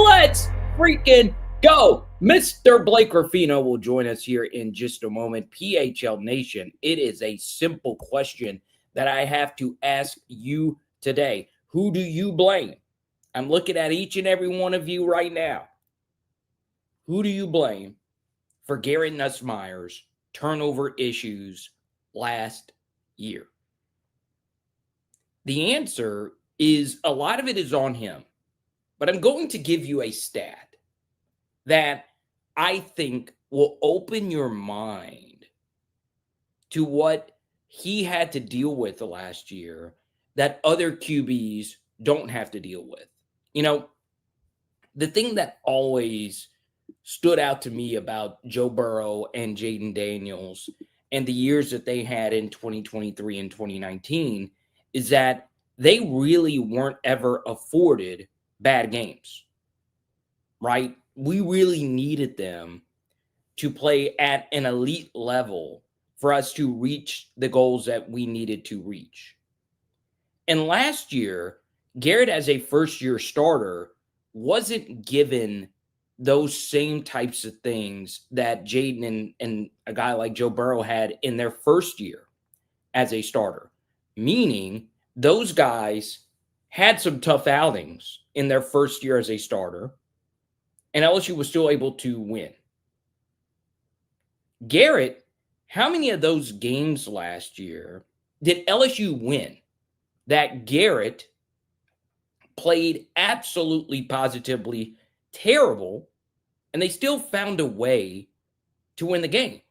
Let's freaking go. Mr. Blake Ruffino will join us here in just a moment. PHL Nation, it is a simple question that I have to ask you today. Who do you blame? I'm looking at each and every one of you right now. Who do you blame for Garrett Nussmeier's turnover issues last year? The answer is a lot of it is on him. But I'm going to give you a stat that I think will open your mind to what he had to deal with the last year that other QBs don't have to deal with. You know, the thing that always stood out to me about Joe Burrow and Jaden Daniels and the years that they had in 2023 and 2019 is that they really weren't ever afforded bad games, right? We really needed them to play at an elite level for us to reach the goals that we needed to reach. And last year, Garrett, as a first-year starter, wasn't given those same types of things that Jaden and a guy like Joe Burrow had in their first year as a starter, meaning those guys had some tough outings in their first year as a starter, and LSU was still able to win. Garrett, how many of those games last year did LSU win that Garrett played absolutely positively terrible, and they still found a way to win the game?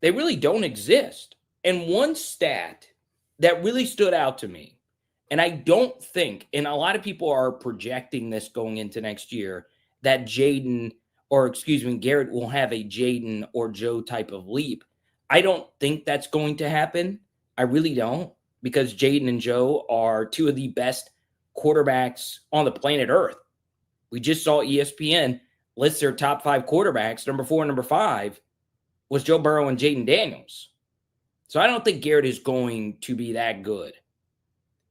They really don't exist. And one stat that really stood out to me, and I don't think, and a lot of people are projecting this going into next year, that Garrett will have a Jaden or Joe type of leap. I don't think that's going to happen. I really don't, because Jaden and Joe are two of the best quarterbacks on the planet Earth. We just saw ESPN list their top 5 quarterbacks. Number 4 and number 5 was Joe Burrow and Jaden Daniels. So I don't think Garrett is going to be that good.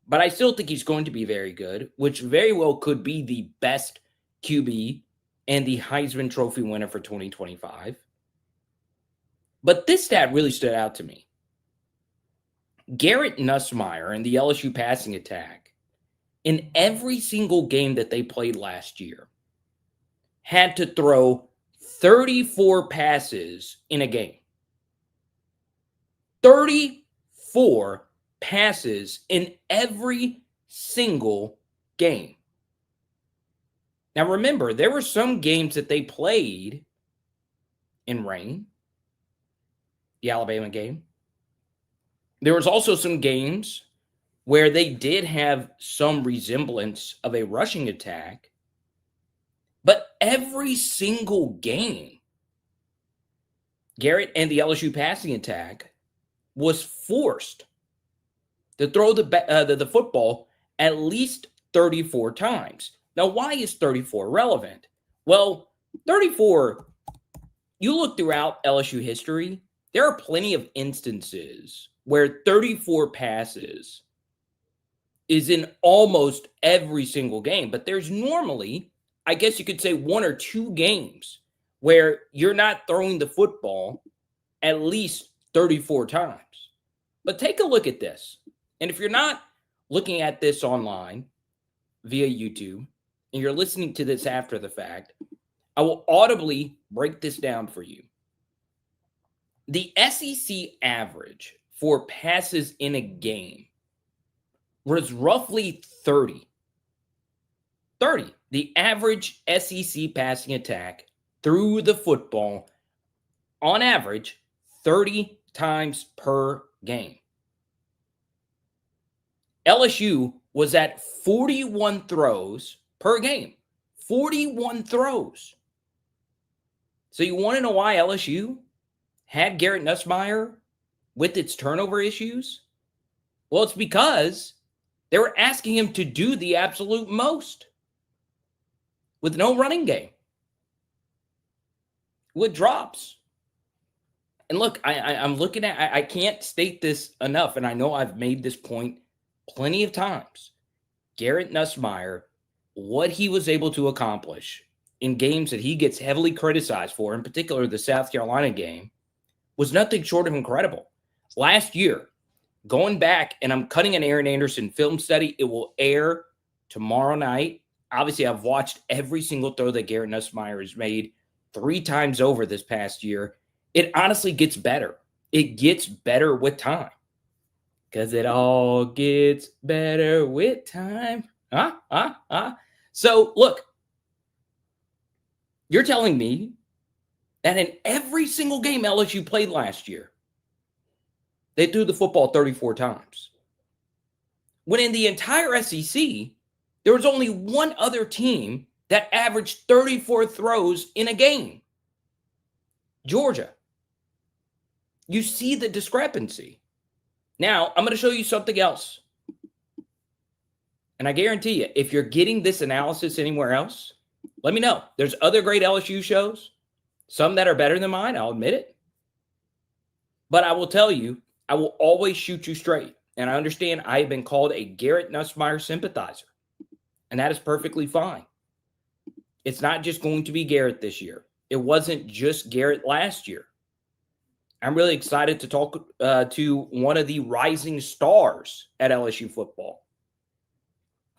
But I still think he's going to be very good, which very well could be the best QB and the Heisman Trophy winner for 2025. But this stat really stood out to me. Garrett Nussmeier and the LSU passing attack, in every single game that they played last year, had to throw 34 passes in a game. 34 passes in every single game. Now remember, there were some games that they played in rain, the Alabama game. There was also some games where they did have some resemblance of a rushing attack, but every single game, Garrett and the LSU passing attack was forced to throw the football at least 34 times. Now, why is 34 relevant? Well, 34, you look throughout LSU history, there are plenty of instances where 34 passes is in almost every single game. But there's normally, I guess you could say, 1 or 2 games where you're not throwing the football at least 34 times. But take a look at this. And if you're not looking at this online via YouTube and you're listening to this after the fact, I will audibly break this down for you. The SEC average for passes in a game was roughly 30. 30. The average SEC passing attack threw the football, on average, 30 times per game. LSU was at 41 throws per game. 41 throws. So you want to know why LSU had Garrett Nussmeier with its turnover issues? Well, it's because they were asking him to do the absolute most with no running game, with drops. And look, I'm looking at, I can't state this enough, and I know I've made this point plenty of times. Garrett Nussmeier what he was able to accomplish in games that he gets heavily criticized for, in particular the South Carolina game, was nothing short of incredible. Last year, going back, and I'm cutting an Aaron Anderson film study. It will air tomorrow night. Obviously, I've watched every single throw that Garrett Nussmeier has made 3 times over this past year. It honestly gets better. It gets better with time. Because it all gets better with time. So, look, you're telling me that in every single game LSU played last year, they threw the football 34 times. When in the entire SEC, there was only one other team that averaged 34 throws in a game. Georgia. You see the discrepancy. Now, I'm going to show you something else. And I guarantee you, if you're getting this analysis anywhere else, let me know. There's other great LSU shows, some that are better than mine, I'll admit it. But I will tell you, I will always shoot you straight. And I understand I have been called a Garrett Nussmeier sympathizer. And that is perfectly fine. It's not just going to be Garrett this year. It wasn't just Garrett last year. I'm really excited to talk to one of the rising stars at LSU football,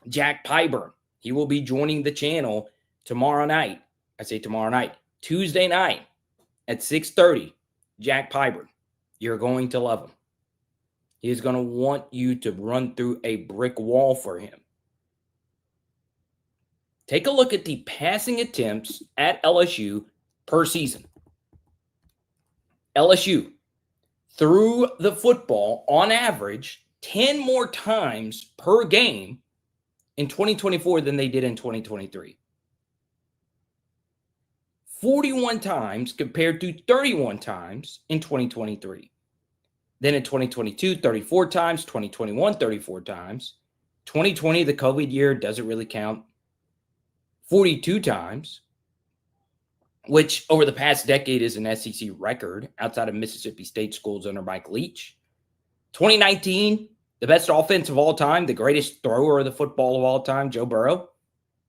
Jack Pyburn. He will be joining the channel tomorrow night. I say tomorrow night, Tuesday night at 6:30. Jack Pyburn. You're going to love him. He's going to want you to run through a brick wall for him. Take a look at the passing attempts at LSU per season. LSU threw the football on average 10 more times per game in 2024 than they did in 2023. 41 times compared to 31 times in 2023. Then in 2022, 34 times, 2021, 34 times. 2020, the COVID year, doesn't really count. 42 times, which over the past decade is an SEC record outside of Mississippi State schools under Mike Leach. 2019, the best offense of all time, the greatest thrower of the football of all time, Joe Burrow,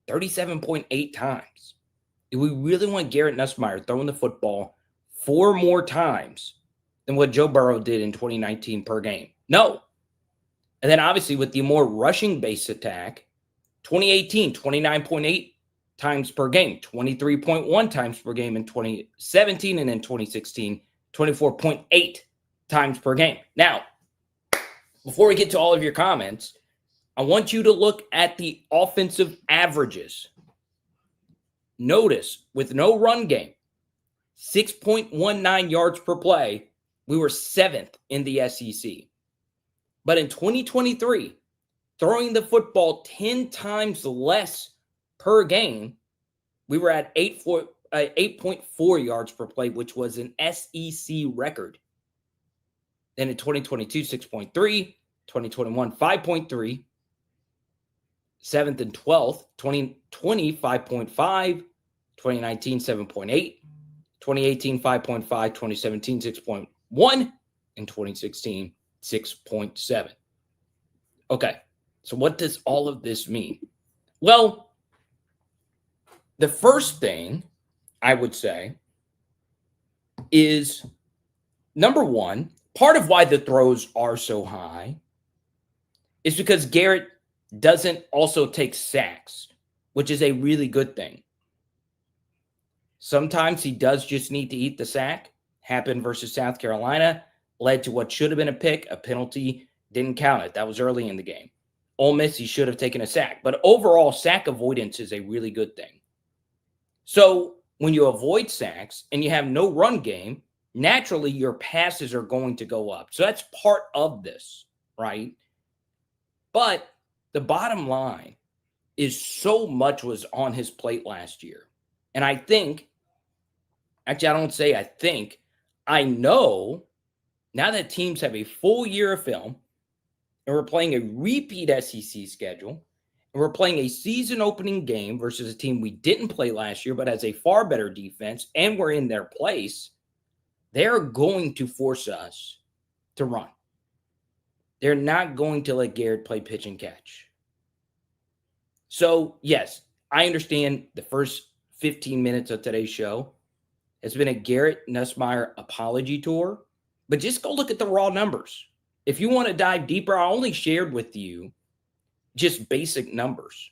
37.8 times. If we really want Garrett Nussmeier throwing the football 4 more times than what Joe Burrow did in 2019 per game? No. And then obviously with the more rushing-based attack, 2018, 29.8 times per game, 23.1 times per game in 2017, and in 2016, 24.8 times per game. Now, before we get to all of your comments, I want you to look at the offensive averages. Notice, with no run game, 6.19 yards per play, we were 7th in the SEC. But in 2023, throwing the football 10 times less per game, we were at 8.4 yards per play, which was an SEC record. Then in 2022, 6.3, 2021, 5.3, 7th and 12th, 2020, 5.5, 2019, 7.8, 2018, 5.5, 2017, 6.1, and 2016, 6.7. Okay, so what does all of this mean? Well, the first thing I would say is, number one, part of why the throws are so high is because Garrett doesn't also take sacks, which is a really good thing. Sometimes he does just need to eat the sack. Happened versus South Carolina, led to what should have been a pick, a penalty, didn't count it. That was early in the game. Ole Miss, he should have taken a sack. But overall, sack avoidance is a really good thing. So when you avoid sacks and you have no run game, naturally your passes are going to go up. So that's part of this, right? But the bottom line is so much was on his plate last year. And I think, actually, I don't say I think, I know now that teams have a full year of film and we're playing a repeat SEC schedule and we're playing a season opening game versus a team we didn't play last year but has a far better defense and we're in their place, they're going to force us to run. They're not going to let Garrett play pitch and catch. So, yes, I understand the first 15 minutes of today's show has been a Garrett Nussmeier apology tour, but just go look at the raw numbers. If you want to dive deeper, I only shared with you just basic numbers.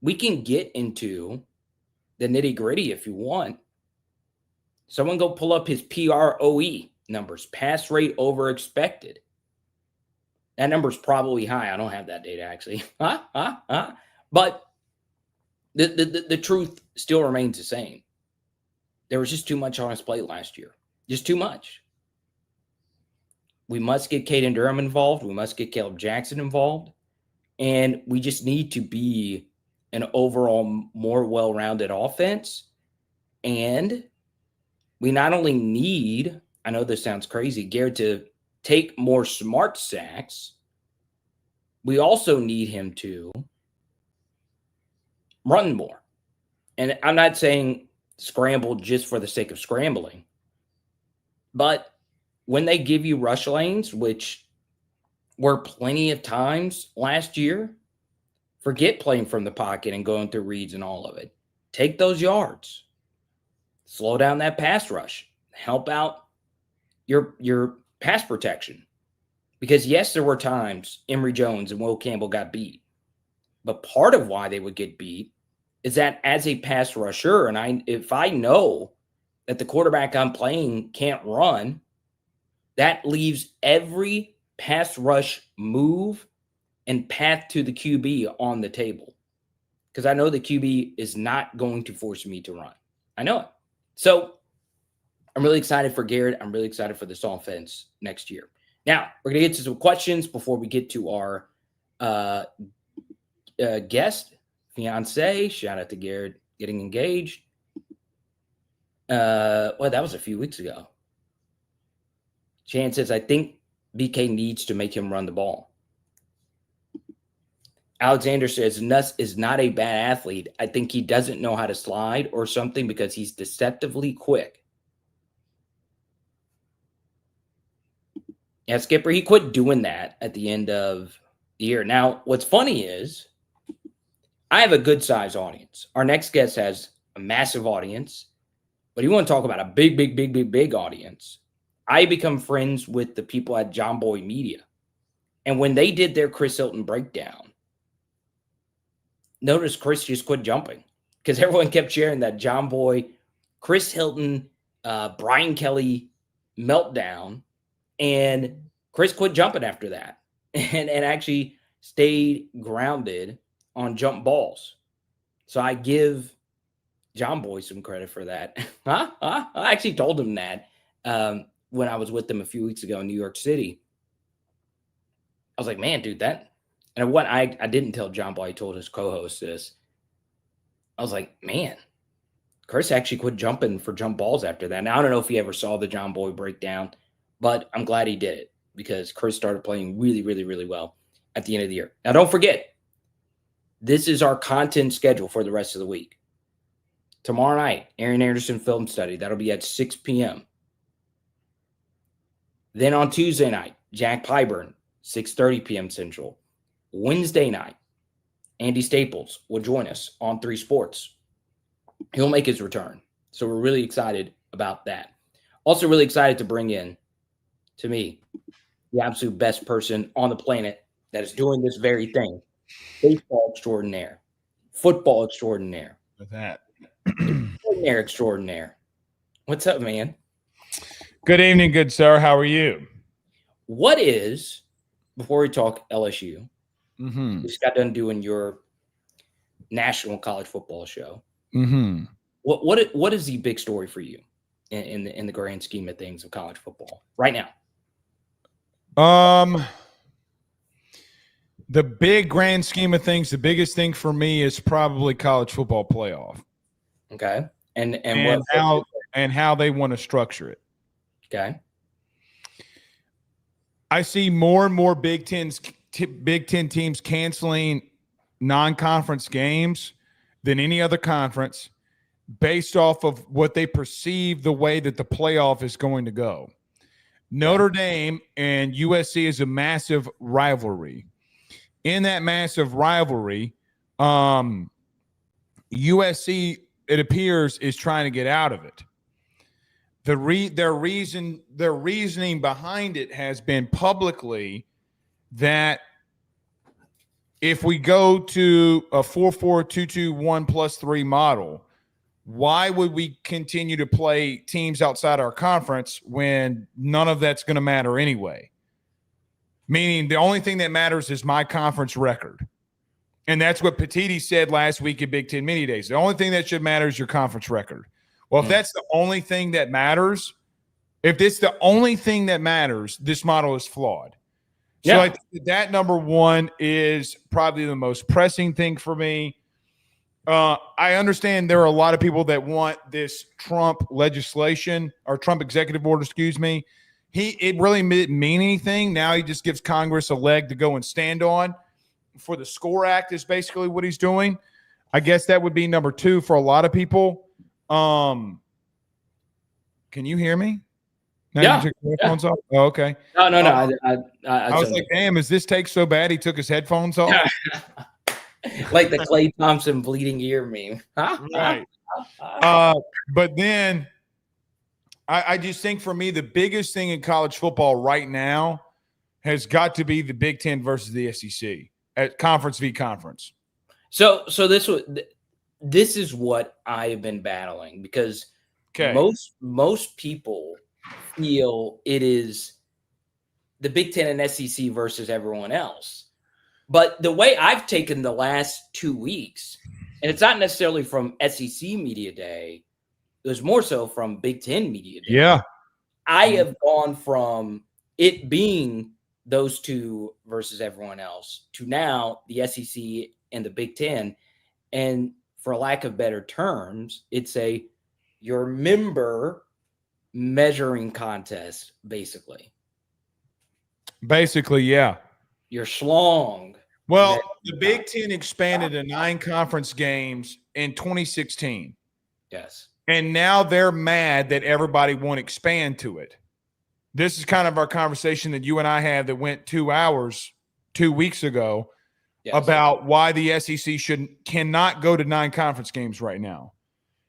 We can get into the nitty gritty if you want. Someone go pull up his PROE numbers, pass rate over expected. That number's probably high. I don't have that data actually. But the truth still remains the same. There was just too much on his plate last year. Just too much. We must get Caden Durham involved. We must get Caleb Jackson involved. And we just need to be an overall more well-rounded offense. And we not only need, I know this sounds crazy, Garrett to take more smart sacks, we also need him to run more. And I'm not saying scramble just for the sake of scrambling, but when they give you rush lanes, which were plenty of times last year, forget playing from the pocket and going through reads and all of it. Take those yards. Slow down that pass rush. Help out your pass protection. Because, yes, there were times Emory Jones and Will Campbell got beat. But part of why they would get beat is that as a pass rusher, and if I know that the quarterback I'm playing can't run, that leaves every pass rush move and path to the QB on the table. Because I know the QB is not going to force me to run. I know it. So I'm really excited for Garrett. I'm really excited for this offense next year. Now, we're going to get to some questions before we get to our guest, fiance. Shout out to Garrett getting engaged. Well, that was a few weeks ago. Chan says, I think BK needs to make him run the ball. Alexander says, Nuss is not a bad athlete. I think he doesn't know how to slide or something because he's deceptively quick. Yeah, Skipper, he quit doing that at the end of the year. Now, what's funny is I have a good size audience. Our next guest has a massive audience, but you want to talk about a big audience. I become friends with the people at John Boy Media. And when they did their Chris Hilton breakdown, notice Chris just quit jumping because everyone kept sharing that John Boy, Chris Hilton, Brian Kelly meltdown. And Chris quit jumping after that and actually stayed grounded on jump balls. So I give John Boy some credit for that. I actually told him that when I was with him a few weeks ago in New York City. I was like, man, dude, that. And what I didn't tell John Boy, I told his co-host this. I was like, man, Chris actually quit jumping for jump balls after that. Now, I don't know if he ever saw the John Boy breakdown, but I'm glad he did it because Chris started playing really well at the end of the year. Now, don't forget, this is our content schedule for the rest of the week. Tomorrow night, Aaron Anderson film study. That'll be at 6 p.m. Then on Tuesday night, Jack Pyburn, 6:30 p.m. Central. Wednesday night, Andy Staples will join us on 3 Sports. He'll make his return. So we're really excited about that. Also really excited to bring in, to me, the absolute best person on the planet that is doing this very thing. Baseball extraordinaire. Football extraordinaire. With that. Extraordinaire. What's up, man? Good evening, good sir. How are you? What is, before we talk LSU, Mm-hmm. we just got done doing your national college football show. Mm-hmm. What is the big story for you in the grand scheme of things of college football right now? The big grand scheme of things, the biggest thing for me is probably college football playoff. Okay. And how they want to structure it. Okay. I see more and more Big Ten teams canceling non-conference games than any other conference based off of what they perceive the way that the playoff is going to go. Notre Dame and USC is a massive rivalry. In that massive rivalry, USC, it appears, is trying to get out of it. Their reasoning behind it has been publicly that if we go to a 4-4-2-2-1+3 model, why would we continue to play teams outside our conference when none of that's going to matter anyway? Meaning the only thing that matters is my conference record. And that's what Petiti said last week at Big Ten Mini Days. The only thing that should matter is your conference record. Well, if that's the only thing that matters, if it's the only thing that matters, this model is flawed. So I think that number one is probably the most pressing thing for me. I understand there are a lot of people that want this Trump legislation or Trump executive order, excuse me. It really didn't mean anything. Now he just gives Congress a leg to go and stand on. For the SCORE Act is basically what he's doing. I guess that would be number two for a lot of people. Can you hear me? Now you took your headphones off? Oh, okay. No. I was like, damn, is this take so bad he took his headphones off? Like the Klay Thompson bleeding ear meme. Right. But then I just think for me, the biggest thing in college football right now has got to be the Big Ten versus the SEC at conference v. conference. So this is what I have been battling because most people feel it is the Big Ten and SEC versus everyone else. But the way I've taken the last 2 weeks, and it's not necessarily from SEC Media Day, it was more so from Big Ten Media Day. Yeah. I have gone from it being those two versus everyone else to now the SEC and the Big Ten. And for lack of better terms, it's your member measuring contest, basically. Basically, yeah. Your schlong. Well, the Big Ten expanded to 9 conference games in 2016. Yes. And now they're mad that everybody won't expand to it. This is kind of our conversation that you and I had that went 2 hours 2 weeks ago about why the SEC cannot go to 9 conference games right now.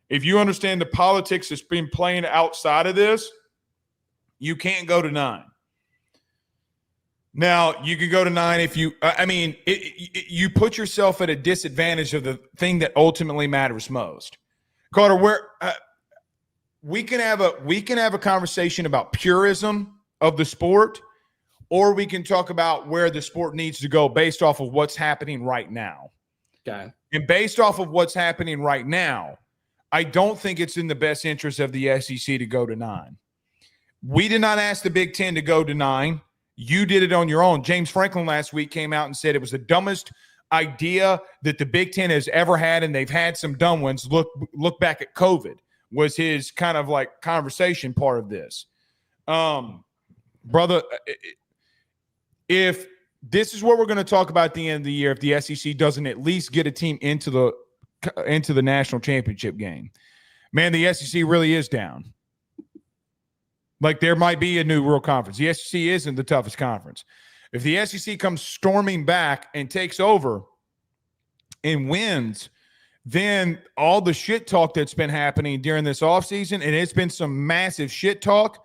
If you understand the politics that's been playing outside of this, you can't go to 9. Now, you can go to 9 if you you put yourself at a disadvantage of the thing that ultimately matters most. Carter, we can have a conversation about purism of the sport, or we can talk about where the sport needs to go based off of what's happening right now. Okay. And based off of what's happening right now, I don't think it's in the best interest of the SEC to go to 9. We did not ask the Big Ten to go to 9. You did it on your own. James Franklin last week came out and said it was the dumbest idea that the Big Ten has ever had, and they've had some dumb ones. Look back at COVID was his kind of like conversation part of this. Brother, if this is what we're going to talk about at the end of the year, if the SEC doesn't at least get a team into the national championship game, man, the SEC really is down. Like there might be a new world conference. The SEC isn't the toughest conference. If the SEC comes storming back and takes over and wins, then all the shit talk that's been happening during this offseason, and it's been some massive shit talk,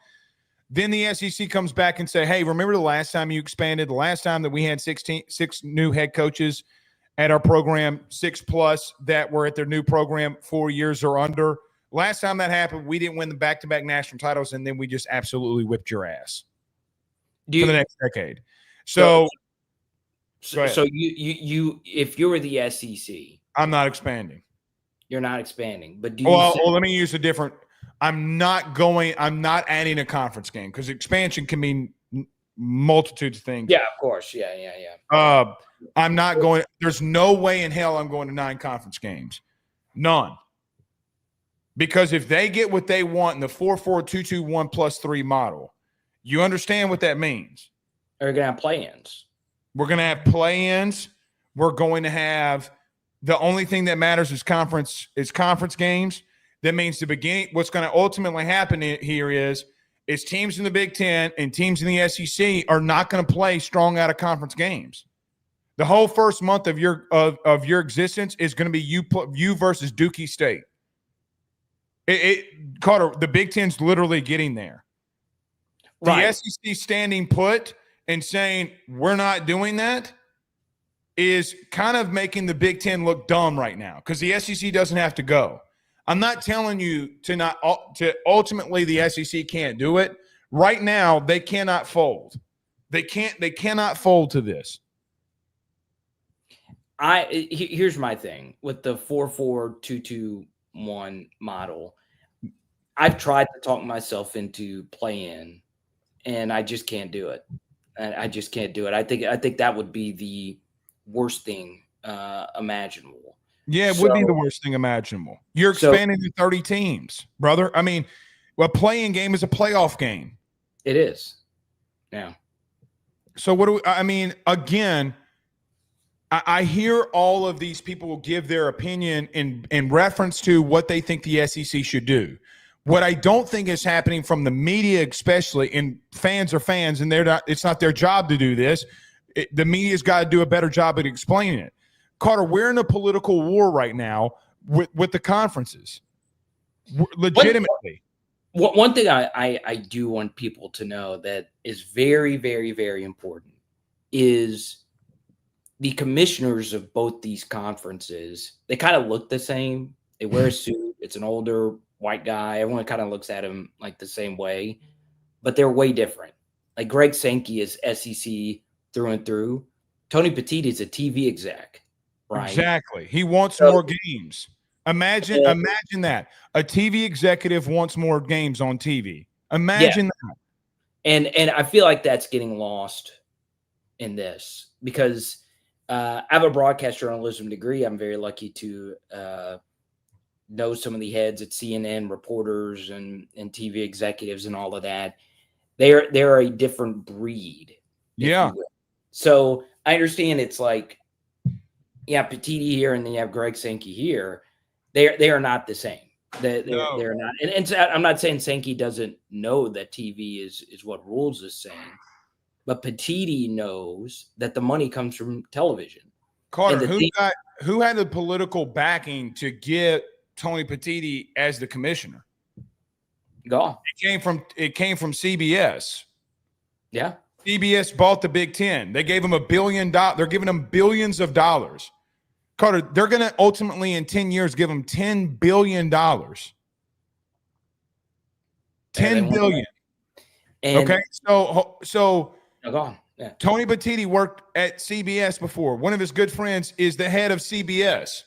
then the SEC comes back and say, hey, remember the last time you expanded, the last time that we had 6 new head coaches at our program, 6+ that were at their new program 4 years or under. Last time that happened, we didn't win the back-to-back national titles, and then we just absolutely whipped your ass for the next decade. So you if you were the SEC, I'm not expanding. You're not expanding, but do you? Well, let me use a different. I'm not adding a conference game because expansion can mean multitudes of things. Yeah, of course. Yeah. I'm not going. There's no way in hell I'm going to 9 conference games. None. Because if they get what they want in the 4-4-2-2-1+3 model, you understand what that means. Are going to have play-ins. We're going to have play-ins. We're going to have the only thing that matters is conference games. That means the beginning. What's going to ultimately happen here is teams in the Big Ten and teams in the SEC are not going to play strong out of conference games. The whole first month of your existence is going to be you versus Dookie State. Carter, the Big Ten's literally getting there. The SEC standing put and saying we're not doing that is kind of making the Big Ten look dumb right now because the SEC doesn't have to go. I'm not telling you to ultimately the SEC can't do it. Right now, they cannot fold. They cannot fold to this. Here's my thing with the 4-4-2-2-1 model. I've tried to talk myself into play-in, and I just can't do it. I just can't do it. I think that would be the worst thing imaginable. Yeah, it would be the worst thing imaginable. You're expanding to 30 teams, brother. I mean, a play-in game is a playoff game. It is. Yeah. So again, I hear all of these people give their opinion in reference to what they think the SEC should do. What I don't think is happening from the media, especially, and fans are fans, and it's not their job to do this. The media's got to do a better job at explaining it. Carter, we're in a political war right now with the conferences. Legitimately. One thing I do want people to know that is very, very, very important is the commissioners of both these conferences, they kind of look the same. They wear a suit. It's an older white guy. Everyone kind of looks at him like the same way, but they're way different. Like Greg Sankey is SEC through and through. Tony Petitti is a TV exec, right? Exactly. He wants more games. Imagine that. A TV executive wants more games on TV. Imagine that. And I feel like that's getting lost in this because I have a broadcast journalism degree. I'm very lucky to know some of the heads at CNN, reporters and TV executives and all of that. They're a different breed. Yeah. So I understand it's like, Petitti here and then you have Greg Sankey here. They are not the same. They're not. And I'm not saying Sankey doesn't know that TV is what rules is saying, but Petitti knows that the money comes from television. Carter, who had the political backing to get Tony Petitti as the commissioner? Go. It came from CBS. Yeah. CBS bought the Big Ten. They gave him $1 billion. They're giving him billions of dollars. Carter, they're going to ultimately in 10 years give him $10 billion. $10 billion. Okay. So go on. Yeah. Tony Petitti worked at CBS before. One of his good friends is the head of CBS.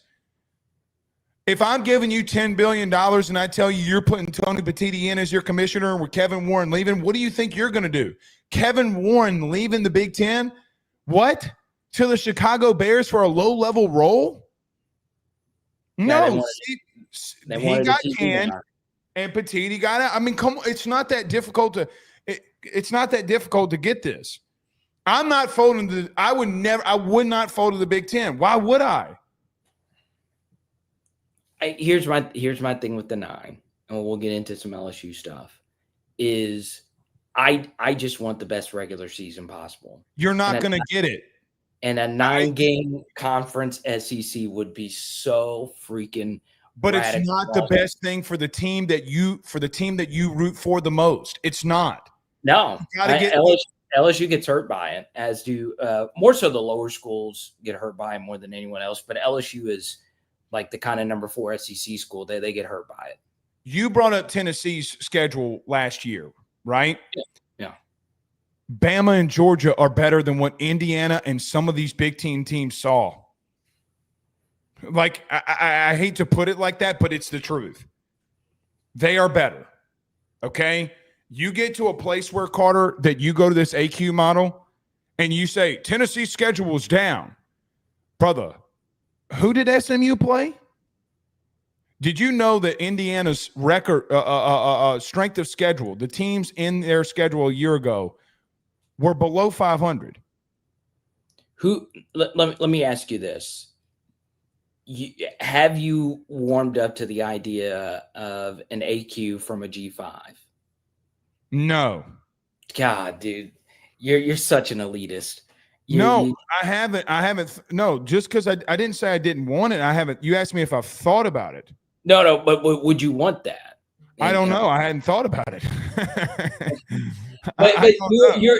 If I'm giving you $10 billion and I tell you you're putting Tony Petitti in as your commissioner with Kevin Warren leaving, what do you think you're going to do? Kevin Warren leaving the Big Ten? What? To the Chicago Bears for a low-level role? No. He got canned and Petitti got out. I mean, come on. It's not that difficult to get this. I'm not folding I would not fold to the Big Ten. Why would I? Here's my thing with the 9, and we'll get into some LSU stuff, is I just want the best regular season possible. You're not going to get it. And a 9-game conference SEC would be so freaking. But it's not the best thing for the team that you root for the most. It's not. No, LSU gets hurt by it, as do more so the lower schools get hurt by it more than anyone else. But LSU is like the kind of number 4 SEC school. They get hurt by it. You brought up Tennessee's schedule last year, right? Yeah. Bama and Georgia are better than what Indiana and some of these Big Ten teams saw. Like, I hate to put it like that, but it's the truth. They are better. Okay? You get to a place where, Carter, that you go to this AQ model and you say, Tennessee's schedule was down. Brother, who did SMU play? Did you know that Indiana's record, strength of schedule, the teams in their schedule a year ago were below 500? Let me ask you this. Have you warmed up to the idea of an AQ from a G5? No. God, dude, you're such an elitist. No, I haven't. No, just because I didn't say I didn't want it. I haven't. You asked me if I've thought about it. No, but would you want that? I don't know. I hadn't thought about it. But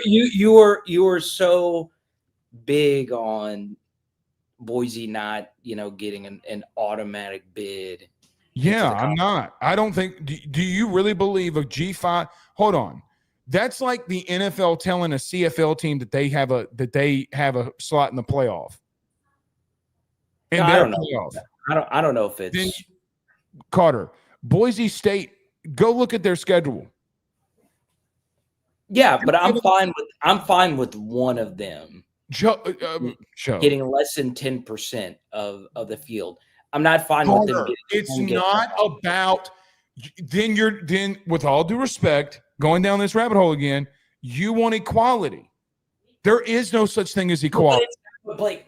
you were so big on Boise not, getting an automatic bid. Yeah, I'm not. I don't think. Do you really believe a G5? Hold on. That's like the NFL telling a CFL team that they have a slot in the playoff. No, I don't know. I don't know if it's then, Carter. Boise State. Go look at their schedule. Yeah, but I'm fine with one of them getting less than 10% of the field. I'm not fine with them. It's not about then with all due respect, going down this rabbit hole again, you want equality. There is no such thing as equality. Blake,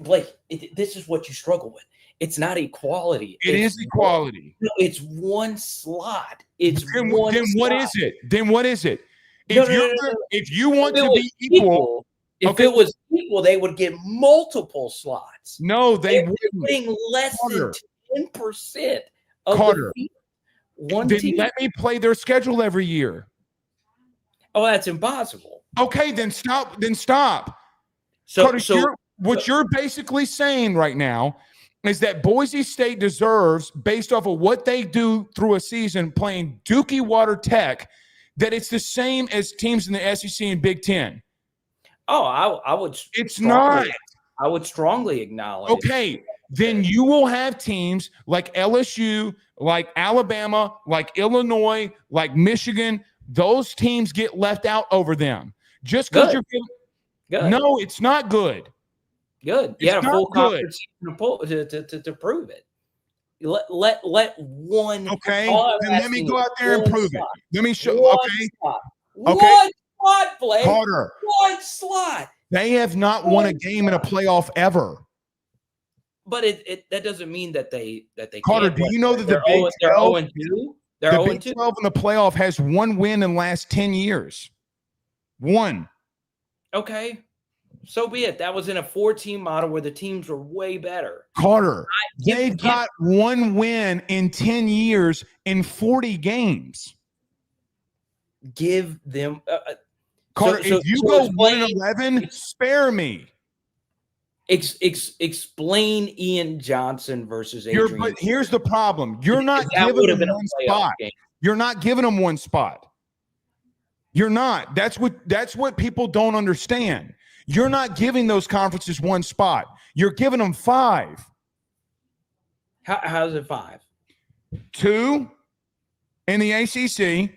this is what you struggle with. It's not equality. It is equality. It's one slot. It's then one then slot. What is it? Then what is it? If you want to be equal, if it was equal, they would get multiple slots. No, they wouldn't. Getting less than 10% of Carter, the field. One then team. Let me play their schedule every year. Oh, that's impossible. Okay, then stop. So, Carter, what you're basically saying right now is that Boise State deserves, based off of what they do through a season playing Dookie Water Tech, that it's the same as teams in the SEC and Big Ten. Oh, I would. It's not. I would strongly acknowledge. Okay, then you will have teams like LSU, like Alabama, like Illinois, like Michigan. Those teams get left out over them just because you're good. No, it's not good. Good. You had a full conference to prove it. Let one. Okay, then let me go out there and prove it. Let me show. Okay. One slot, Blake. Carter. One slot. They have not won a game in a playoff ever. But that doesn't mean that they Carter, do you know that the Big 12 They're 0-2? The Big 12 in the playoff has one win in the last 10 years. One. Okay. So be it. That was in a 4-team model where the teams were way better. Carter, they've got one win in 10 years in 40 games. Give them Carter, if you go 1-11, spare me. Explain Ian Johnson versus Adrian. But here's the problem. You're not giving them one spot. You're not giving them one spot. You're not. That's what people don't understand. You're not giving those conferences one spot. You're giving them 5. How's it 5? 2 in the ACC,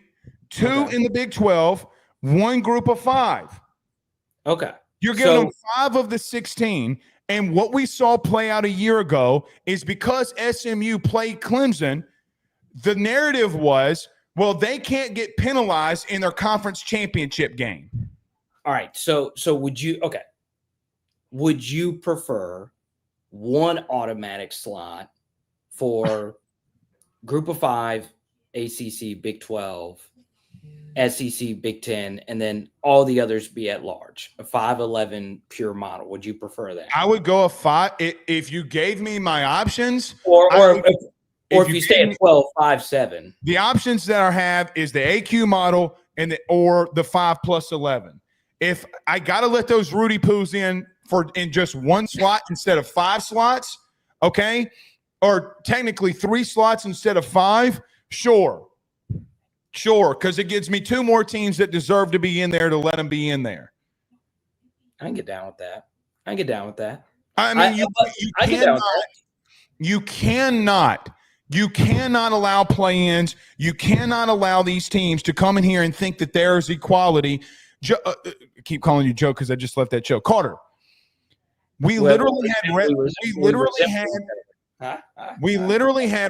2 in the Big 12, 1 group of 5. Okay. You're giving them 5 of the 16. And what we saw play out a year ago is because SMU played Clemson, the narrative was, well, they can't get penalized in their conference championship game. All right. So would you prefer one automatic slot for group of 5, ACC, Big 12, SEC, Big 10, and then all the others be at large, a 5-11 pure model? Would you prefer that? I would go a 5 if you gave me my options, or if you stay at 12, 5-7. The options that I have is the AQ model or the 5+11. If I got to let those Rudy Poos in just one slot instead of 5 slots, okay, or technically 3 slots instead of 5, sure, because it gives me 2 more teams that deserve to be in there to let them be in there. I can get down with that. I mean, you cannot allow play-ins. You cannot allow these teams to come in here and think that there's equality. Keep calling you Joe because I just left that show. Carter, we literally had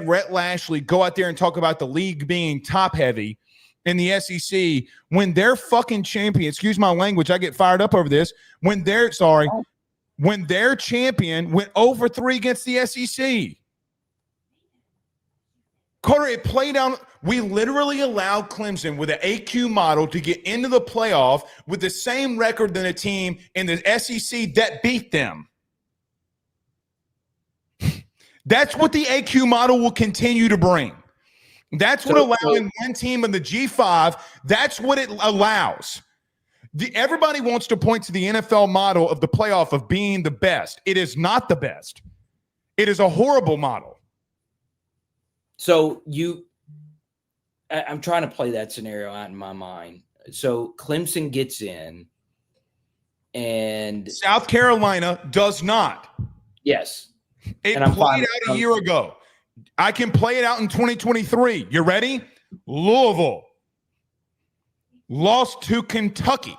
Rhett Lashley go out there and talk about the league being top-heavy in the SEC when their fucking champion, excuse my language, I get fired up over this, when their champion went over 3 against the SEC. Carter, it played out. We literally allowed Clemson with an AQ model to get into the playoff with the same record than a team in the SEC that beat them. That's what the AQ model will continue to bring. That's what allowing one team in the G5, that's what it allows. Everybody wants to point to the NFL model of the playoff of being the best. It is not the best. It is a horrible model. So I'm trying to play that scenario out in my mind. So Clemson gets in and South Carolina does not. Yes. It played out a year ago. I can play it out in 2023. You ready? Louisville lost to Kentucky.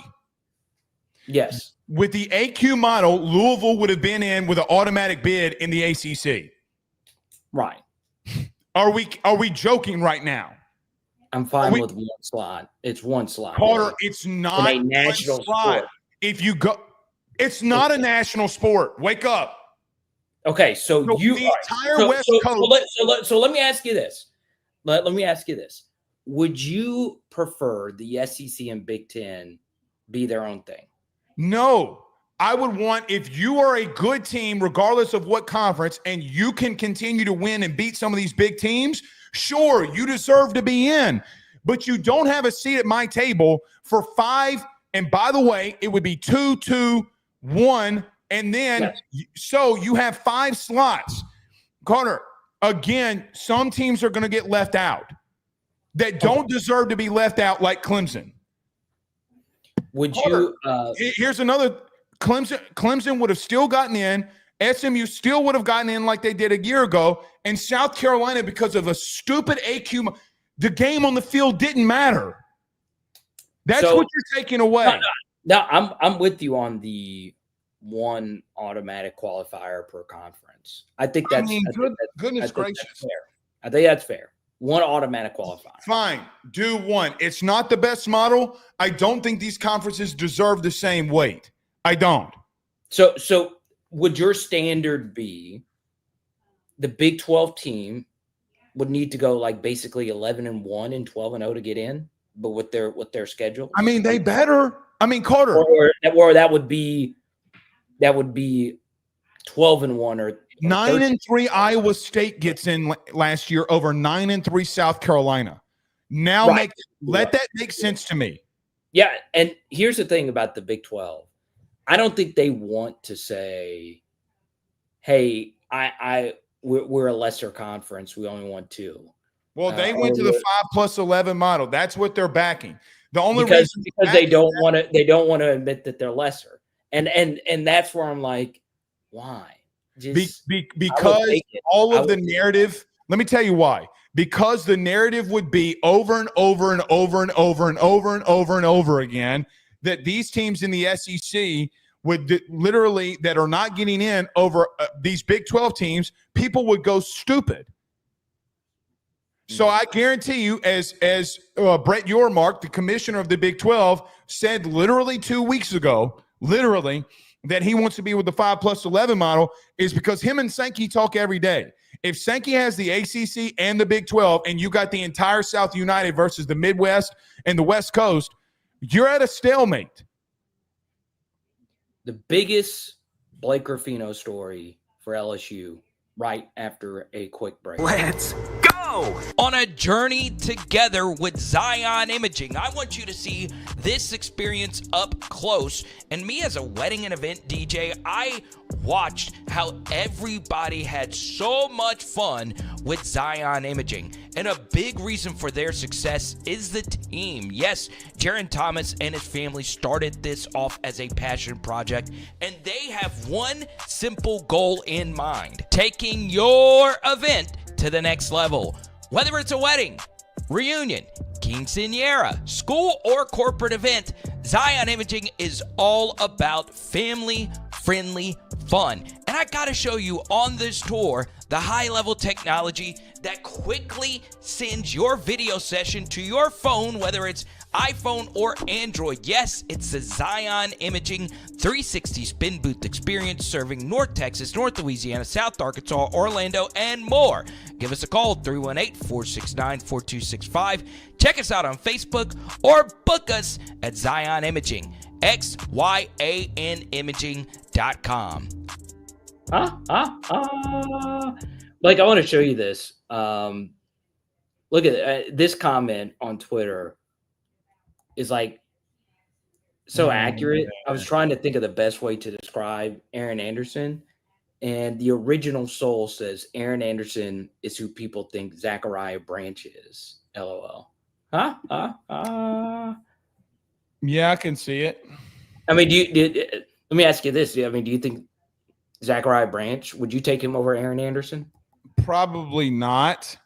Yes. With the AQ model, Louisville would have been in with an automatic bid in the ACC. Right. Are we joking right now? I'm fine with one slot. It's one slot. Carter, it's not a national sport. If you go, it's not a national sport. Wake up. Okay, so you the entire West Coast. So let me ask you this. Let me ask you this. Would you prefer the SEC and Big Ten be their own thing? No. I would want, if you are a good team, regardless of what conference, and you can continue to win and beat some of these big teams, sure, you deserve to be in. But you don't have a seat at my table for 5. And by the way, it would be 2, 2, 1. And then, so you have 5 slots. Connor, again, some teams are going to get left out that don't deserve to be left out, like Clemson. Would Connor, you? Here's another. Clemson would have still gotten in. SMU still would have gotten in like they did a year ago. And South Carolina, because of a stupid AQ, the game on the field didn't matter. That's what you're taking away. No, I'm with you on the one automatic qualifier per conference. I think that's goodness gracious. That's fair. I think that's fair. One automatic qualifier. Fine. Do one. It's not the best model. I don't think these conferences deserve the same weight. I don't. So would your standard be the Big 12 team would need to go like basically 11-1 and 12-0 to get in, but with their schedule? I mean, they better. I mean, Carter. Or that would be 12-1 or 9-3 Iowa State gets in last year over 9-3 South Carolina. Now let that make sense to me. Yeah, and here's the thing about the Big 12. I don't think they want to say, "Hey, we're a lesser conference. We only want 2." Well, they went to the 5+11 model. That's what they're backing. The only because they don't want to admit that they're lesser, and that's where I'm like, why? Because all of the narrative. Let me tell you why. Because the narrative would be over and over and over and over and over and over and over again that these teams in the SEC would literally that are not getting in over these Big 12 teams, people would go stupid. So I guarantee you, as Brett Yormark, the commissioner of the Big 12, said literally 2 weeks ago, that he wants to be with the 5+11 model is because him and Sankey talk every day. If Sankey has the ACC and the Big 12 and you got the entire South United versus the Midwest and the West Coast, you're at a stalemate. The biggest Blake Ruffino story for LSU right after a quick break. Let's go! On a journey together with Zion Imaging, I want you to see this experience up close. And me as a wedding and event DJ, I watched how everybody had so much fun with Zion Imaging. And a big reason for their success is the team. Yes, Jaron Thomas and his family started this off as a passion project, and they have one simple goal in mind: taking your event to the next level. Whether it's a wedding, reunion, quinceañera, school, or corporate event, Zion Imaging is all about family-friendly fun. And I gotta show you on this tour the high-level technology that quickly sends your video session to your phone, whether it's iPhone or Android. Yes, it's the Zion Imaging 360 spin booth experience serving North Texas, North Louisiana, South Arkansas, Orlando, and more. Give us a call, 318-469-4265. Check us out on Facebook or book us at Zion Imaging, XYANimaging.com. Blake, I want to show you this. Look at this comment on Twitter is like so accurate. I was trying to think of the best way to describe Aaron Anderson, and the original soul says Aaron Anderson is who people think Zachariah Branch is. LOL. Yeah, I can see it. I mean, let me ask you this. I mean, do you think Zachariah Branch, would you take him over Aaron Anderson? Probably not.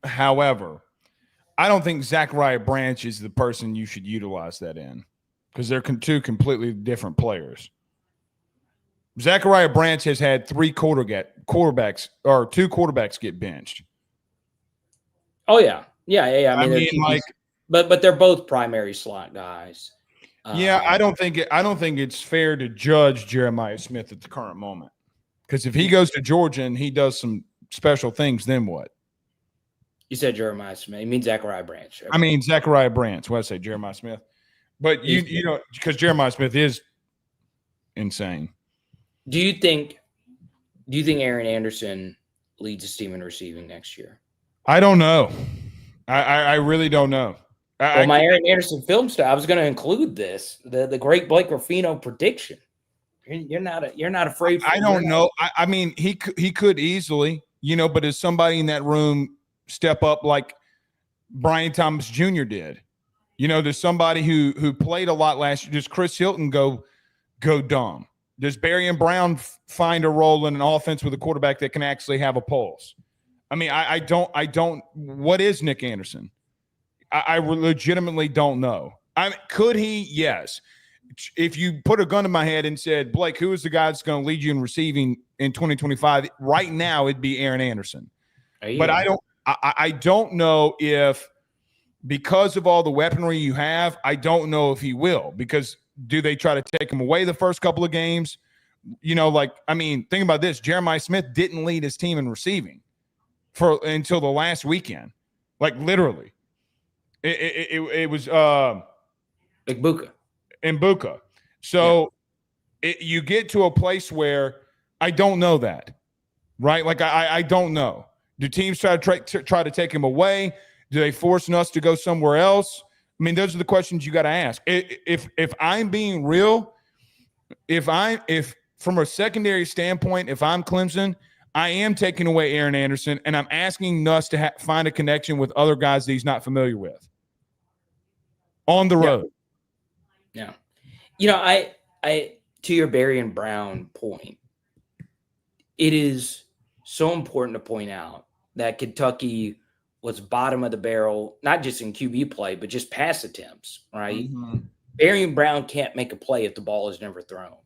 However, I don't think Zachariah Branch is the person you should utilize that in, because they're two completely different players. Zachariah Branch has had two quarterbacks get benched. Oh yeah. I mean but they're both primary slot guys. I don't think it's fair to judge Jeremiah Smith at the current moment, because if he goes to Georgia and he does some special things, then what? You said Jeremiah Smith. You mean Zachariah Branch? Okay. I mean Zachariah Branch. What did I say? Jeremiah Smith. But you know, because Jeremiah Smith is insane. Do you think Aaron Anderson leads his team in receiving next year? I don't know. I really don't know. My Aaron Anderson film stuff, I was going to include this, the great Blake Ruffino prediction. You're not afraid. I don't know. I mean, he could easily, but does somebody in that room step up like Brian Thomas Jr. did? There's somebody who played a lot last year. Does Chris Hilton go dumb? Does Barry Brown find a role in an offense with a quarterback that can actually have a pulse? I mean, I don't. What is Nick Anderson? I legitimately don't know. Could he? Yes. If you put a gun to my head and said, Blake, who is the guy that's going to lead you in receiving in 2025? Right now, it'd be Aaron Anderson. But I don't know if, because of all the weaponry you have, I don't know if he will. Because do they try to take him away the first couple of games? Think about this. Jeremiah Smith didn't lead his team in receiving until the last weekend. Like, literally. It was like Buka. And Buka. So you get to a place where I don't know that, right? Like, I don't know. Do teams try to take him away? Do they force us to go somewhere else? I mean, those are the questions you got to ask. If I'm being real, if from a secondary standpoint, if I'm Clemson, I am taking away Aaron Anderson, and I'm asking Nuss to find a connection with other guys that he's not familiar with on the road. Yeah. I to your Barry and Brown point, it is so important to point out that Kentucky was bottom of the barrel, not just in QB play, but just pass attempts, right? Mm-hmm. Barry and Brown can't make a play if the ball is never thrown.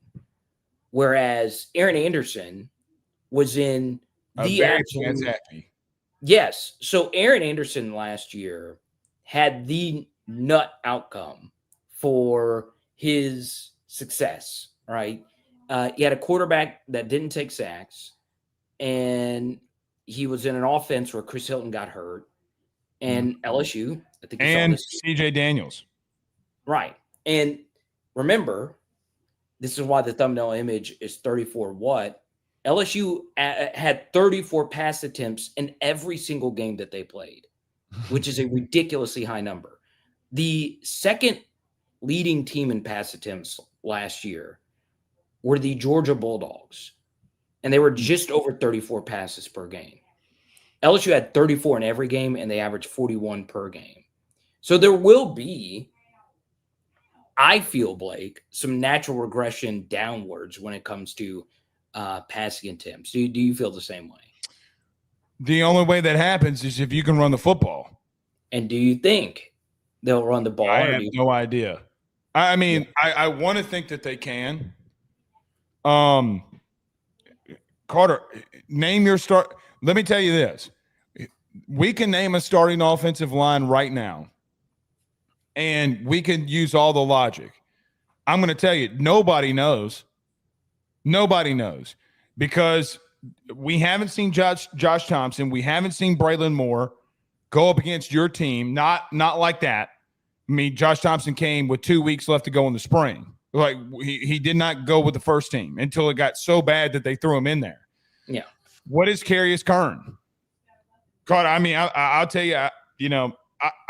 Whereas Aaron Anderson was in the absolute. Yes. So Aaron Anderson last year had the nut outcome for his success, right? He had a quarterback that didn't take sacks, and he was in an offense where Chris Hilton got hurt, and LSU, I think, and CJ Daniels, right? And remember, this is why the thumbnail image is 34 what. LSU had 34 pass attempts in every single game that they played, which is a ridiculously high number. The second leading team in pass attempts last year were the Georgia Bulldogs, and they were just over 34 passes per game. LSU had 34 in every game, and they averaged 41 per game. So there will be, I feel, Blake, some natural regression downwards when it comes to passing attempts. Do you feel the same way? The only way that happens is if you can run the football. And do you think they'll run the ball? I have no idea. I mean, I want to think that they can. Carter, name your start. Let me tell you this. we can name a starting offensive line right now, and we can use all the logic. I'm going to tell you, nobody knows. Nobody knows because we haven't seen Josh Thompson. We haven't seen Braylon Moore go up against your team. Not like that. I mean, Josh Thompson came with 2 weeks left to go in the spring. Like he did not go with the first team until it got so bad that they threw him in there. Yeah. What is Carius Kern? God, I mean, I'll tell you,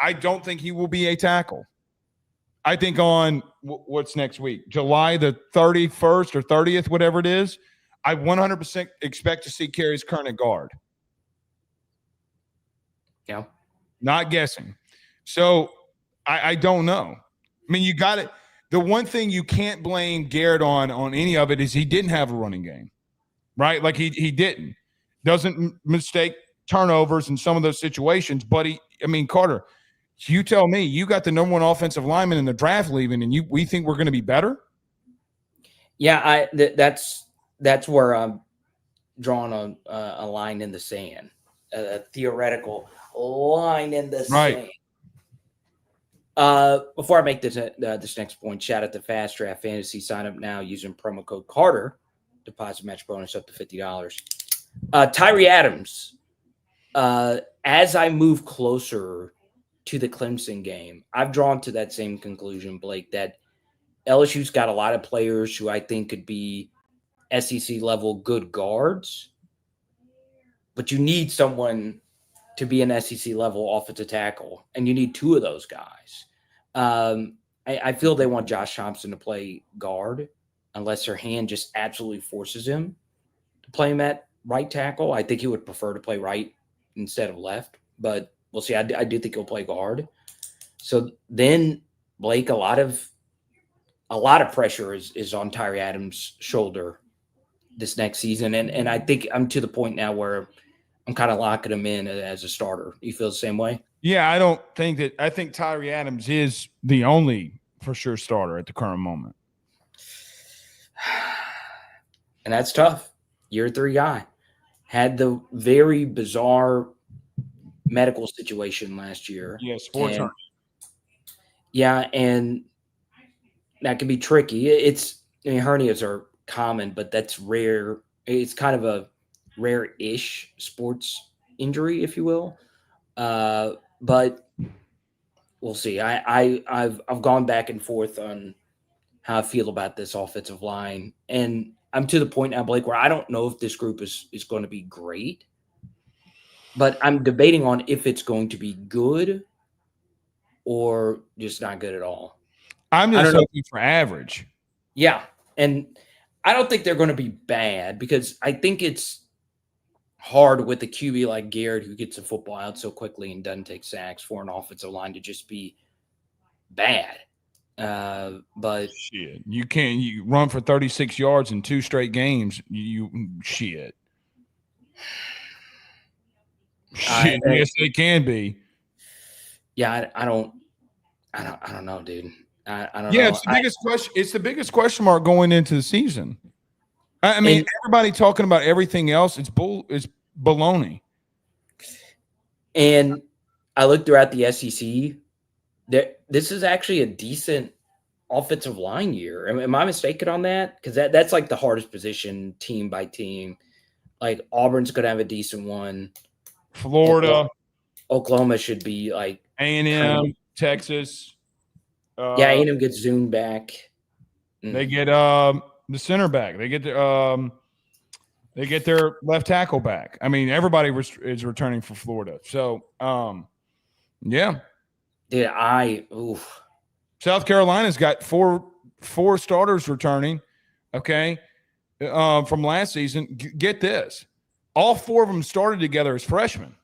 I don't think he will be a tackle. I think on what's next week, July the 31st or 30th, whatever it is, I 100% expect to see Carius Kern at guard. Yeah. Not guessing. So I don't know. I mean, you got it. The one thing you can't blame Garrett on any of it is he didn't have a running game, right? Like he didn't. Doesn't mistake turnovers in some of those situations, but Carter, you tell me, you got the number one offensive lineman in the draft leaving, and we think we're going to be better? Yeah, that's where I'm drawing a line in the sand, a theoretical line in the sand. Before I make this next point, shout out to Fast Draft Fantasy. Sign up now using promo code Carter. Deposit match bonus up to $50. Tyree Adams. As I move closer to the Clemson game, I've drawn to that same conclusion, Blake, that LSU's got a lot of players who I think could be SEC level good guards, but you need someone to be an SEC level offensive tackle, and you need two of those guys. I feel they want Josh Thompson to play guard unless their hand just absolutely forces him to play him at right tackle. I think he would prefer to play right instead of left, but we'll see. I do think he'll play guard. So then, Blake, a lot of pressure is on Tyree Adams' shoulder this next season, and I think I'm to the point now where I'm kind of locking him in as a starter. You feel the same way? Yeah, I think Tyree Adams is the only for sure starter at the current moment. And that's tough. Year 3 guy. Had the very bizarre medical situation last year. Yeah, sports. Yeah, and that can be tricky. Hernias are common, but that's rare. It's kind of a rare-ish sports injury, if you will. But we'll see. I've gone back and forth on how I feel about this offensive line, and I'm to the point now, Blake, where I don't know if this group is going to be great, but I'm debating on if it's going to be good or just not good at all. I'm just looking for average. Yeah, and I don't think they're going to be bad because I think it's hard with a QB like Garrett who gets the football out so quickly and doesn't take sacks for an offensive line to just be bad. But shit, you run for 36 yards in 2 straight games. Shit. Yes, they can be. Yeah, I don't know, dude. I don't know. Yeah, it's the biggest question. It's the biggest question mark going into the season. I mean, everybody talking about everything else. It's baloney. And I looked throughout the SEC. This is actually a decent offensive line year. Am I mistaken on that? Because that's like the hardest position team by team. Like Auburn's going to have a decent one. Florida, Oklahoma should be like A&M, Texas. Yeah, A&M gets zoomed back. They get the center back. They get their left tackle back. I mean, everybody is returning for Florida. So, yeah. Dude, South Carolina's got four starters returning, okay, from last season. Get this. All 4 of them started together as freshmen.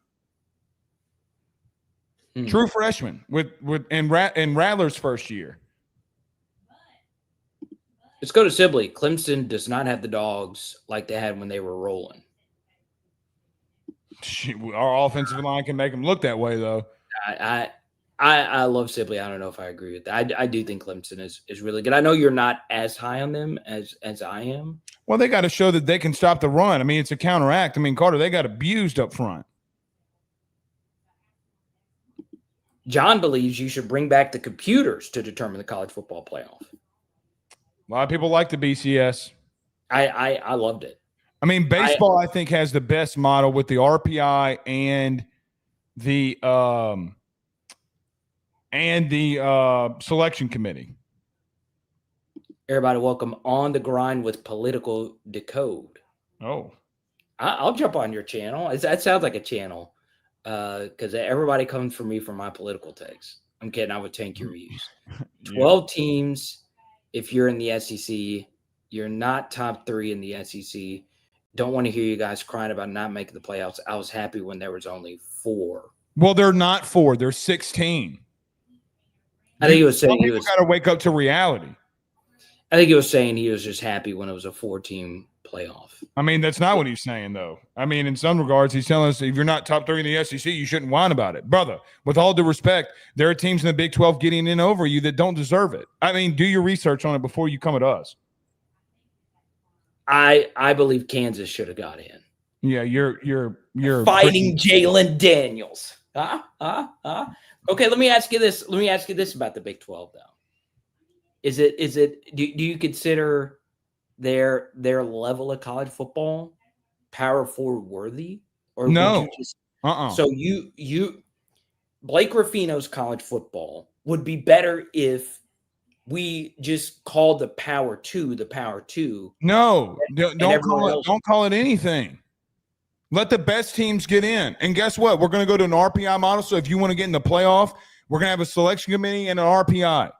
True freshmen in Rattler's first year. Let's go to Sibley. Clemson does not have the dogs like they had when they were rolling. Our offensive line can make them look that way, though. I love Sibley. I don't know if I agree with that. I do think Clemson is really good. I know you're not as high on them as I am. Well, they got to show that they can stop the run. I mean, it's a counteract. I mean, Carter, they got abused up front. John believes you should bring back the computers to determine the college football playoff. A lot of people like the BCS. I loved it. I mean, baseball, I think, has the best model with the RPI and the selection committee. Everybody, welcome On the Grind with Political Decode. Oh, I'll jump on your channel. That sounds like a channel because everybody comes for me for my political takes. I'm kidding. I would tank your views. 12 teams. If you're in the SEC, you're not top 3 in the SEC. Don't want to hear you guys crying about not making the playoffs. I was happy when there was only 4. Well, they're not 4. They're 16. I think he was saying he was got to wake up to reality. I think he was saying he was just happy when it was a 4-team playoff. I mean, that's not what he's saying, though. I mean, in some regards, he's telling us if you're not top 3 in the SEC, you shouldn't whine about it. Brother, with all due respect, there are teams in the Big 12 getting in over you that don't deserve it. I mean, do your research on it before you come at us. I believe Kansas should have got in. Yeah, you're fighting Jalen Daniels. Okay, let me ask you this. Let me ask you this about the Big 12, though. Is it do you consider their level of college football Power 4 worthy? Or no. So you Blake Ruffino's college football would be better if we just called the Power 2 the Power 2. No, don't call it anything. Let the best teams get in. And guess what? We're going to go to an RPI model. So if you want to get in the playoff, we're going to have a selection committee and an RPI.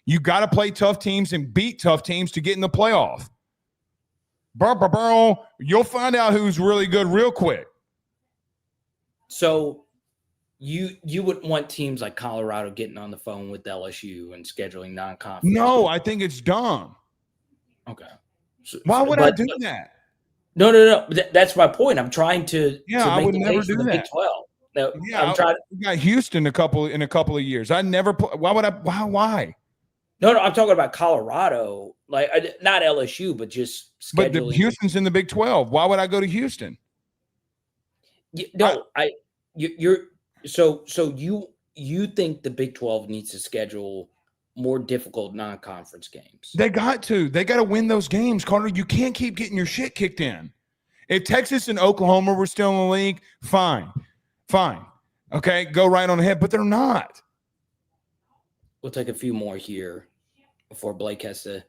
You got to play tough teams and beat tough teams to get in the playoff. You'll find out who's really good real quick. So you would want teams like Colorado getting on the phone with LSU and scheduling non-conference? No, I think it's dumb. Okay. Why would I do that? No. That's my point. I'm trying to. Yeah, I would never do that. Big 12. No, yeah, I'm trying. We got Houston in a couple of years. I never. Why would I? Why? No, I'm talking about Colorado, like not LSU, but just scheduling. But Houston's in the Big 12. Why would I go to Houston? So you think the Big 12 needs to schedule more difficult non-conference games? They got to win those games, Carter. You can't keep getting your shit kicked in. If Texas and Oklahoma were still in the league, fine. Okay, go right on ahead, but they're not. We'll take a few more here before Blake has to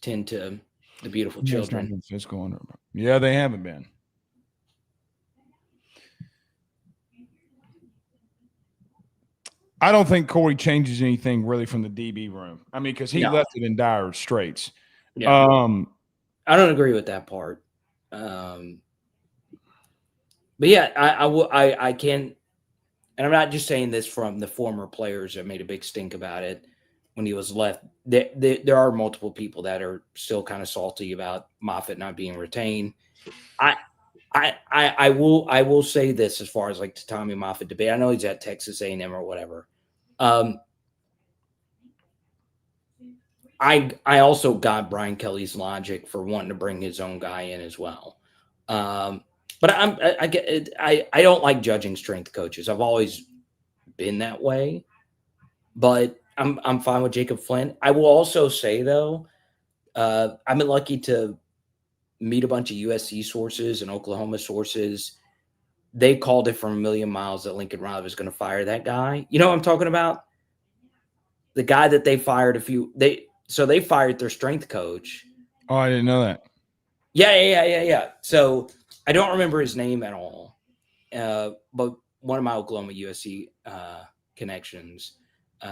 tend to the beautiful children. Yeah, they haven't been. I don't think Corey changes anything really from the DB room. I mean, because he left it in dire straits. Yeah. I don't agree with that part. But yeah, I can, and I'm not just saying this from the former players that made a big stink about it when he was left. There are multiple people that are still kind of salty about Moffitt not being retained. I will say this as far as like the Tommy Moffitt debate. I know he's at Texas A&M or whatever. I also got Brian Kelly's logic for wanting to bring his own guy in as well. But I don't like judging strength coaches. I've always been that way. But I'm fine with Jacob Flynn. I will also say though, I've been lucky to meet a bunch of USC sources and Oklahoma sources. They called it from a million miles that Lincoln Riley was going to fire that guy. You know what I'm talking about? The guy that they fired they fired their strength coach. Oh, I didn't know that. Yeah. So I don't remember his name at all. But one of my Oklahoma USC connections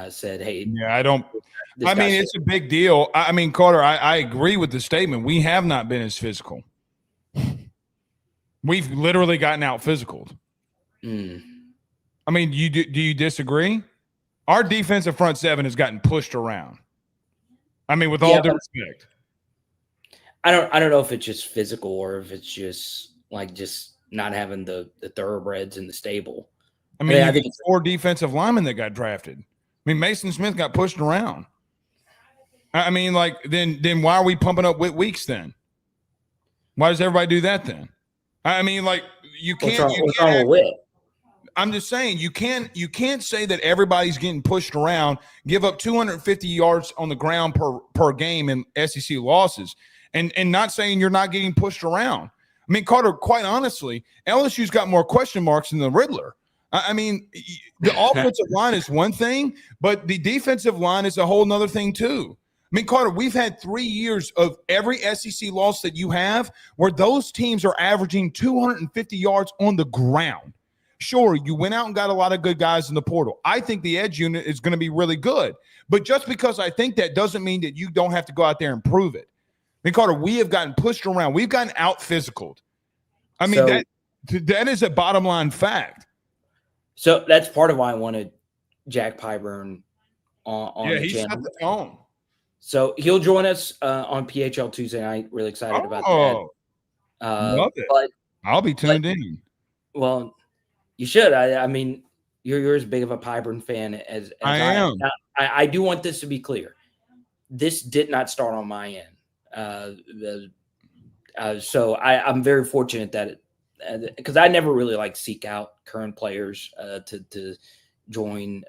said, hey. Yeah, it's a big deal. I mean, Carter, I agree with the statement. We have not been as physical. We've literally gotten out physicaled. I mean, do you disagree? Our defensive front seven has gotten pushed around. I mean, with all due respect. I don't know if it's just physical or if it's just not having the thoroughbreds in the stable. I mean, I think it's 4 defensive linemen that got drafted. I mean, Mason Smith got pushed around. I mean, like, then why are we pumping up Whit Weeks then? Why does everybody do that then? I mean, like, you can't. What's wrong with Whit? I'm just saying you can't say that everybody's getting pushed around, give up 250 yards on the ground per game in SEC losses, and not saying you're not getting pushed around. I mean, Carter, quite honestly, LSU's got more question marks than the Riddler. I mean, the offensive line is one thing, but the defensive line is a whole nother thing too. I mean, Carter, we've had 3 years of every SEC loss that you have where those teams are averaging 250 yards on the ground. Sure, you went out and got a lot of good guys in the portal. I think the edge unit is going to be really good. But just because I think that doesn't mean that you don't have to go out there and prove it. I mean, Carter, we have gotten pushed around. We've gotten out-physicaled. I mean, that is a bottom line fact. So that's part of why I wanted Jack Pyburn on the he channel. set the tone. So he'll join us on PHL Tuesday night. Really excited about that. Love it. But I'll be tuned in. Well, you should. I mean, you're as big of a Pyburn fan as I am. Now, I do want this to be clear. This did not start on my end. So I'm very fortunate that because I never really seek out current players to join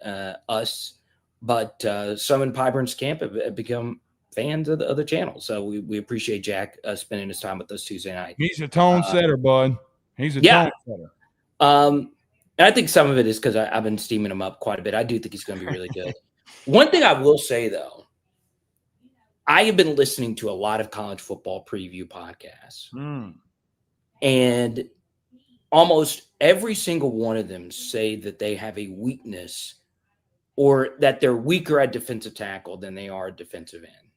us, but some in Pyburn's camp have become fans of the channel. So we appreciate Jack spending his time with us Tuesday night. He's a tone setter, bud. He's a tone setter. And I think some of it is because I've been steaming him up quite a bit. I do think he's going to be really good. One thing I will say, though, I have been listening to a lot of college football preview podcasts. And almost every single one of them say that they have a weakness or that they're weaker at defensive tackle than they are at defensive end.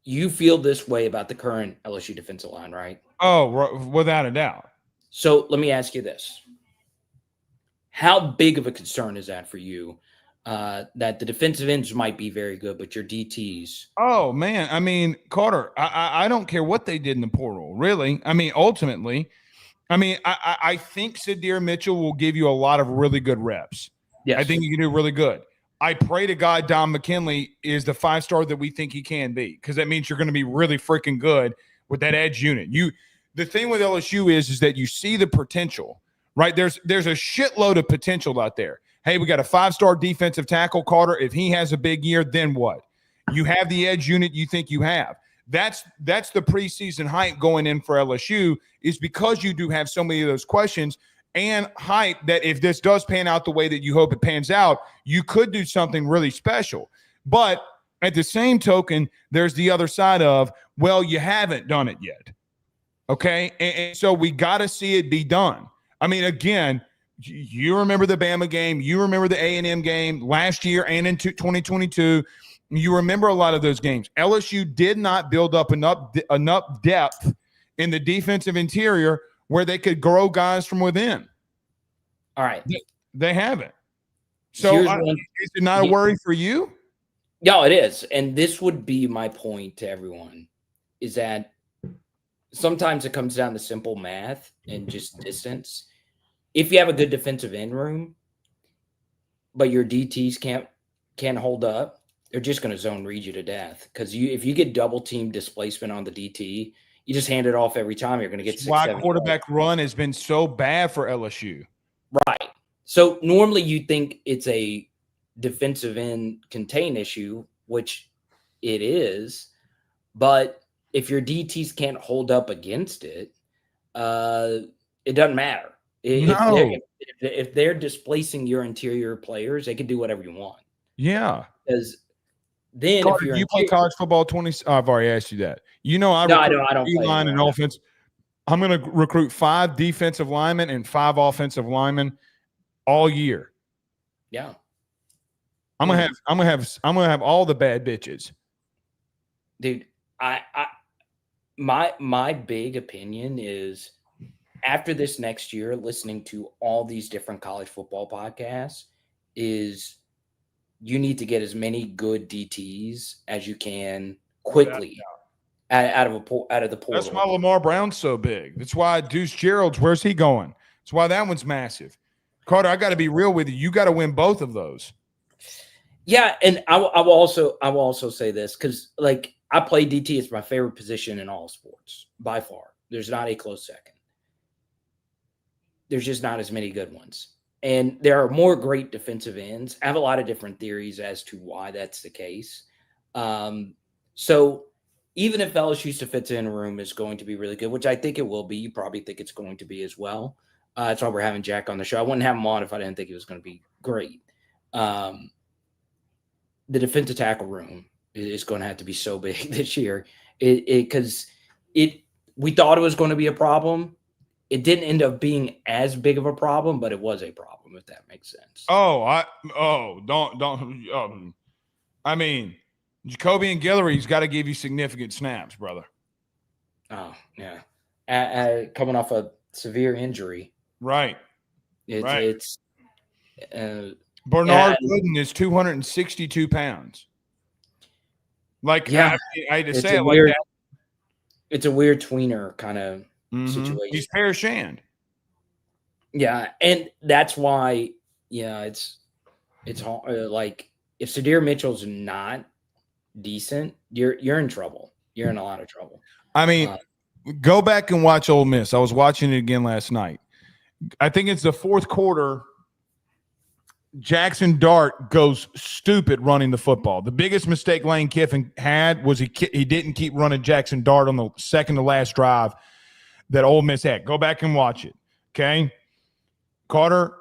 You feel this way about the current LSU defensive line, right? Oh, without a doubt. So let me ask you this. How big of a concern is that for you that the defensive ends might be very good, but your DTs? Oh, man. I mean, Carter, I don't care what they did in the portal, really. I mean, ultimately, I think Sadir Mitchell will give you a lot of really good reps. Yes. I think you can do really good. I pray to God Don McKinley is the 5-star that we think he can be, because that means you're going to be really freaking good with that edge unit. The thing with LSU is that you see the potential, right? There's a shitload of potential out there. Hey, we got a 5-star defensive tackle, Carter. If he has a big year, then what? You have the edge unit you think you have. That's the preseason hype going in for LSU, is because you do have so many of those questions and hype that if this does pan out the way that you hope it pans out, you could do something really special. But at the same token, there's the other side of, well, you haven't done it yet. Okay, and so we got to see it be done. I mean, again, you remember the Bama game. You remember the A&M game last year and in 2022. You remember a lot of those games. LSU did not build up enough depth in the defensive interior where they could grow guys from within. All right. They haven't. So is it not a worry for you? No, it is. And this would be my point to everyone, is that sometimes it comes down to simple math and just distance. If you have a good defensive end room, but your DTs can't hold up, they're just going to zone read you to death. Because if you get double team displacement on the DT, you just hand it off every time. You're going to get 6, why 7 quarterback run has been so bad for LSU. Right. So normally you think it's a defensive end contain issue, which it is, but if your DTs can't hold up against it, it doesn't matter. If they're displacing your interior players, they can do whatever you want. Yeah. Because then Carter, if you're you play college football 20, I've already asked you that. You know, I don't play line and offense. I'm going to recruit 5 defensive linemen and 5 offensive linemen all year. Yeah. I'm gonna have all the bad bitches. Dude, my big opinion is, after this next year, listening to all these different college football podcasts, is you need to get as many good DTs as you can quickly out of the portal. That's why Lamar Brown's so big. That's why Deuce Gerald's, where's he going? That's why that one's massive. Carter, I got to be real with you. You got to win both of those. Yeah, and I will also say this, because I play DT. It's my favorite position in all sports by far. There's not a close second. there's just not as many good ones. And there are more great defensive ends. I have a lot of different theories as to why that's the case. So even if LSU's defensive end room is going to be really good, which I think it will be, you probably think it's going to be as well. That's why we're having Jack on the show. I wouldn't have him on if I didn't think he was going to be great. The defensive tackle room is going to have to be so big this year because we thought it was going to be a problem. It didn't end up being as big of a problem, but it was a problem, if that makes sense. I mean, Jacoby and Guillory's got to give you significant snaps, brother. Oh, yeah. Coming off a severe injury. Right. It's Bernard Gooden is 262 pounds. Like, yeah, I hate to say it like that. It's a weird tweener kind of situation. He's parashand. Yeah, and that's why, it's hard. Like, if Sadir Mitchell's not decent, you're in trouble. You're in a lot of trouble. I mean, go back and watch Ole Miss. I was watching it again last night. I think it's the fourth quarter. Jackson Dart goes stupid running the football. The biggest mistake Lane Kiffin had was he didn't keep running Jackson Dart on the second to last drive that Ole Miss had. Go back and watch it, okay? Carter,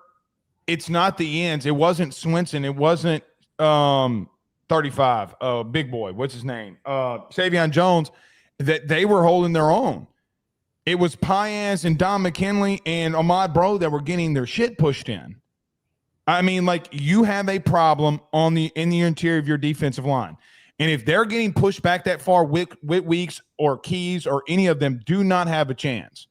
it's not the ends. It wasn't Swinson. It wasn't 35, big boy. What's his name? Savion Jones, that they were holding their own. It was Piaz and Don McKinley and Ahmad Bro that were getting their shit pushed in. I mean, like, you have a problem in the interior of your defensive line. And if they're getting pushed back that far, Whit Weeks or Keys or any of them do not have a chance.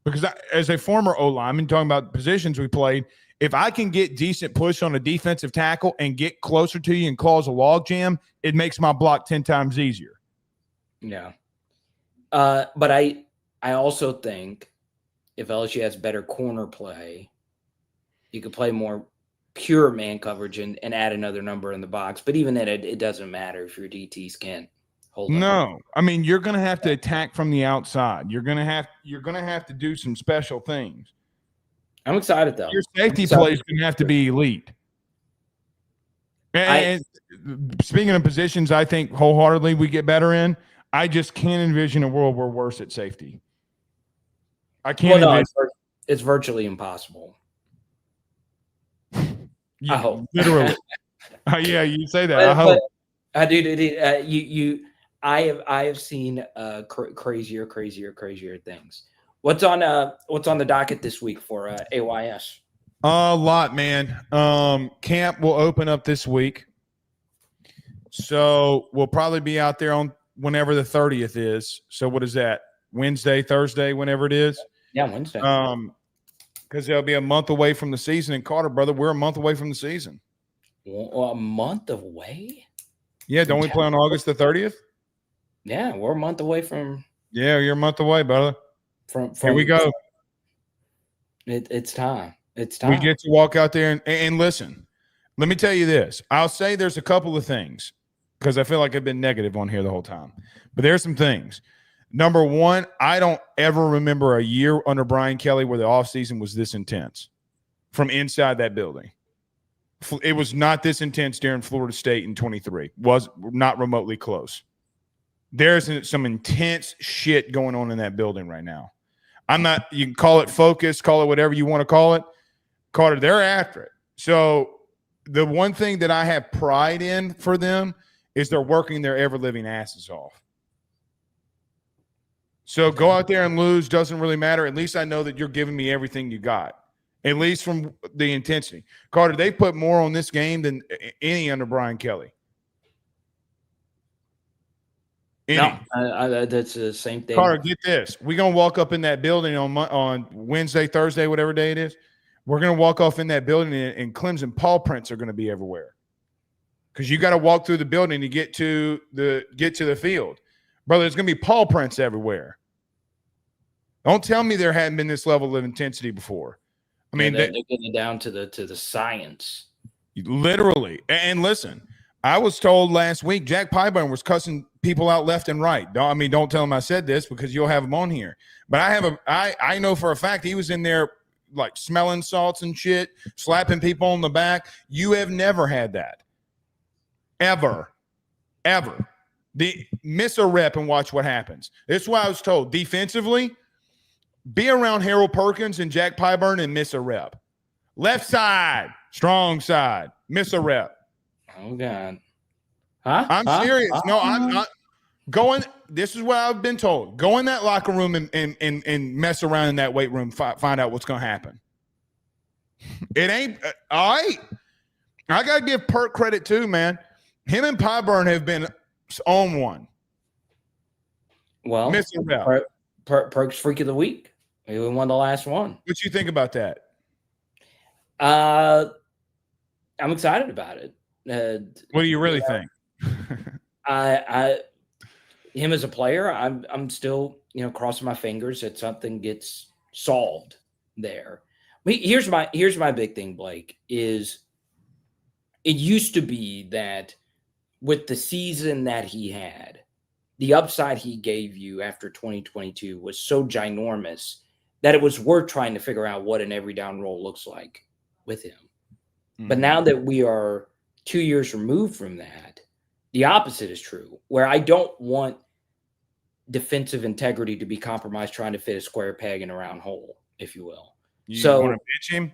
Because as a former O-lineman, talking about positions we played, if I can get decent push on a defensive tackle and get closer to you and cause a log jam, it makes my block 10 times easier. Yeah. But I also think if LSU has better corner play, you could play more pure man coverage and add another number in the box. But even then, it doesn't matter if your DTs can't hold up. No, I mean, you're going to have to attack from the outside. You're going to have to do some special things. I'm excited though. Your safety play is going to have to be elite. And speaking of positions, I think wholeheartedly we get better in. I just can't envision a world where we're worse at safety. I can't. Well, no, it's virtually impossible. Yeah, I hope. Literally. Yeah, you say that. I hope. I have seen crazier things. What's on the docket this week for AYS? A lot, man. Camp will open up this week, so we'll probably be out there on whenever the 30th is. So what is that? Wednesday, Thursday, whenever it is. Yeah, Wednesday. Because they'll be a month away from the season. And Carter, brother, we're a month away from the season. Well, a month away? Yeah, don't we play on August the 30th? Yeah, we're a month away from. Yeah, you're a month away, brother. From here we go. It's time. It's time. We get to walk out there and listen. Let me tell you this. I'll say there's a couple of things because I feel like I've been negative on here the whole time. But there's some things. Number one, I don't ever remember a year under Brian Kelly where the offseason was this intense from inside that building. It was not this intense during Florida State in 23. Was not remotely close. There's some intense shit going on in that building right now. You can call it focus, call it whatever you want to call it. Carter, they're after it. So the one thing that I have pride in for them is they're working their ever-living asses off. So go out there and lose, doesn't really matter. At least I know that you're giving me everything you got, at least from the intensity. Carter, they put more on this game than any under Brian Kelly. No, that's the same thing. Carter, get this. We're going to walk up in that building on Wednesday, Thursday, whatever day it is. We're going to walk off in that building, and Clemson paw prints are going to be everywhere. Because you got to walk through the building to get to the field. Brother, there's going to be paw prints everywhere. Don't tell me there hadn't been this level of intensity before. I mean, they're getting down to the science. Literally. And listen, I was told last week Jack Pyburn was cussing people out left and right. Don't tell him I said this because you'll have him on here. But I know for a fact he was in there like smelling salts and shit, slapping people on the back. You have never had that. Ever. Miss a rep and watch what happens. That's why I was told defensively, be around Harold Perkins and Jack Pyburn and miss a rep. Left side, strong side, miss a rep. Oh, God. Huh? I'm serious. No, I'm not going. This is what I've been told. Go in that locker room and mess around in that weight room, find out what's going to happen. It ain't all right. I got to give Perk credit too, man. Him and Pyburn have been on one. Well, miss a rep. Perk's Freak of the Week. We won the last one. What you think about that? I'm excited about it. What do you really think? Him as a player, I'm still, crossing my fingers that something gets solved there. Here's my big thing, Blake, is it used to be that with the season that he had, the upside he gave you after 2022 was so ginormous that it was worth trying to figure out what an every down role looks like with him. Mm-hmm. But now that we are 2 years removed from that, the opposite is true, where I don't want defensive integrity to be compromised trying to fit a square peg in a round hole, if you will. You want to bench him?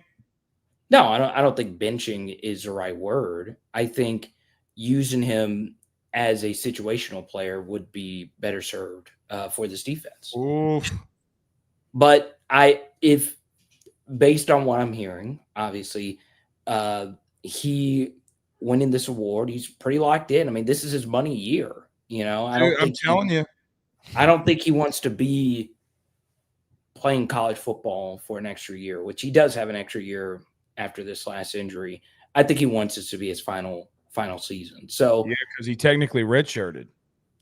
No, I don't think benching is the right word. I think using him as a situational player would be better served for this defense. Oof. But if based on what I'm hearing, obviously, he winning this award, he's pretty locked in. I mean, this is his money year. I'm telling you, I don't think he wants to be playing college football for an extra year, which he does have an extra year after this last injury. I think he wants this to be his final season. So yeah, because he technically redshirted.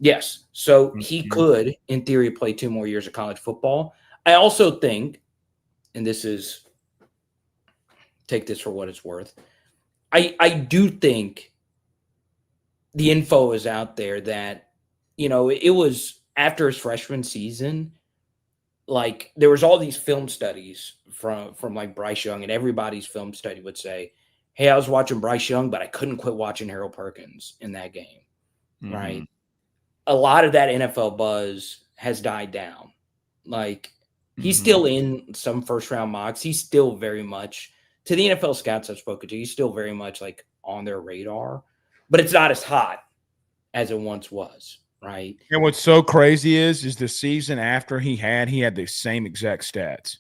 Yes. So he could, in theory, play 2 more years of college football. I also think, and this is, take this for what it's worth, I do think the info is out there that, it was after his freshman season, like there was all these film studies from like Bryce Young, and everybody's film study would say, hey, I was watching Bryce Young, but I couldn't quit watching Harold Perkins in that game, right? A lot of that NFL buzz has died down. Like, he's still in some first-round mocks. He's still very much, to the NFL scouts I've spoken to, he's still very much, like, on their radar. But it's not as hot as it once was, right? And what's so crazy is the season after he had the same exact stats.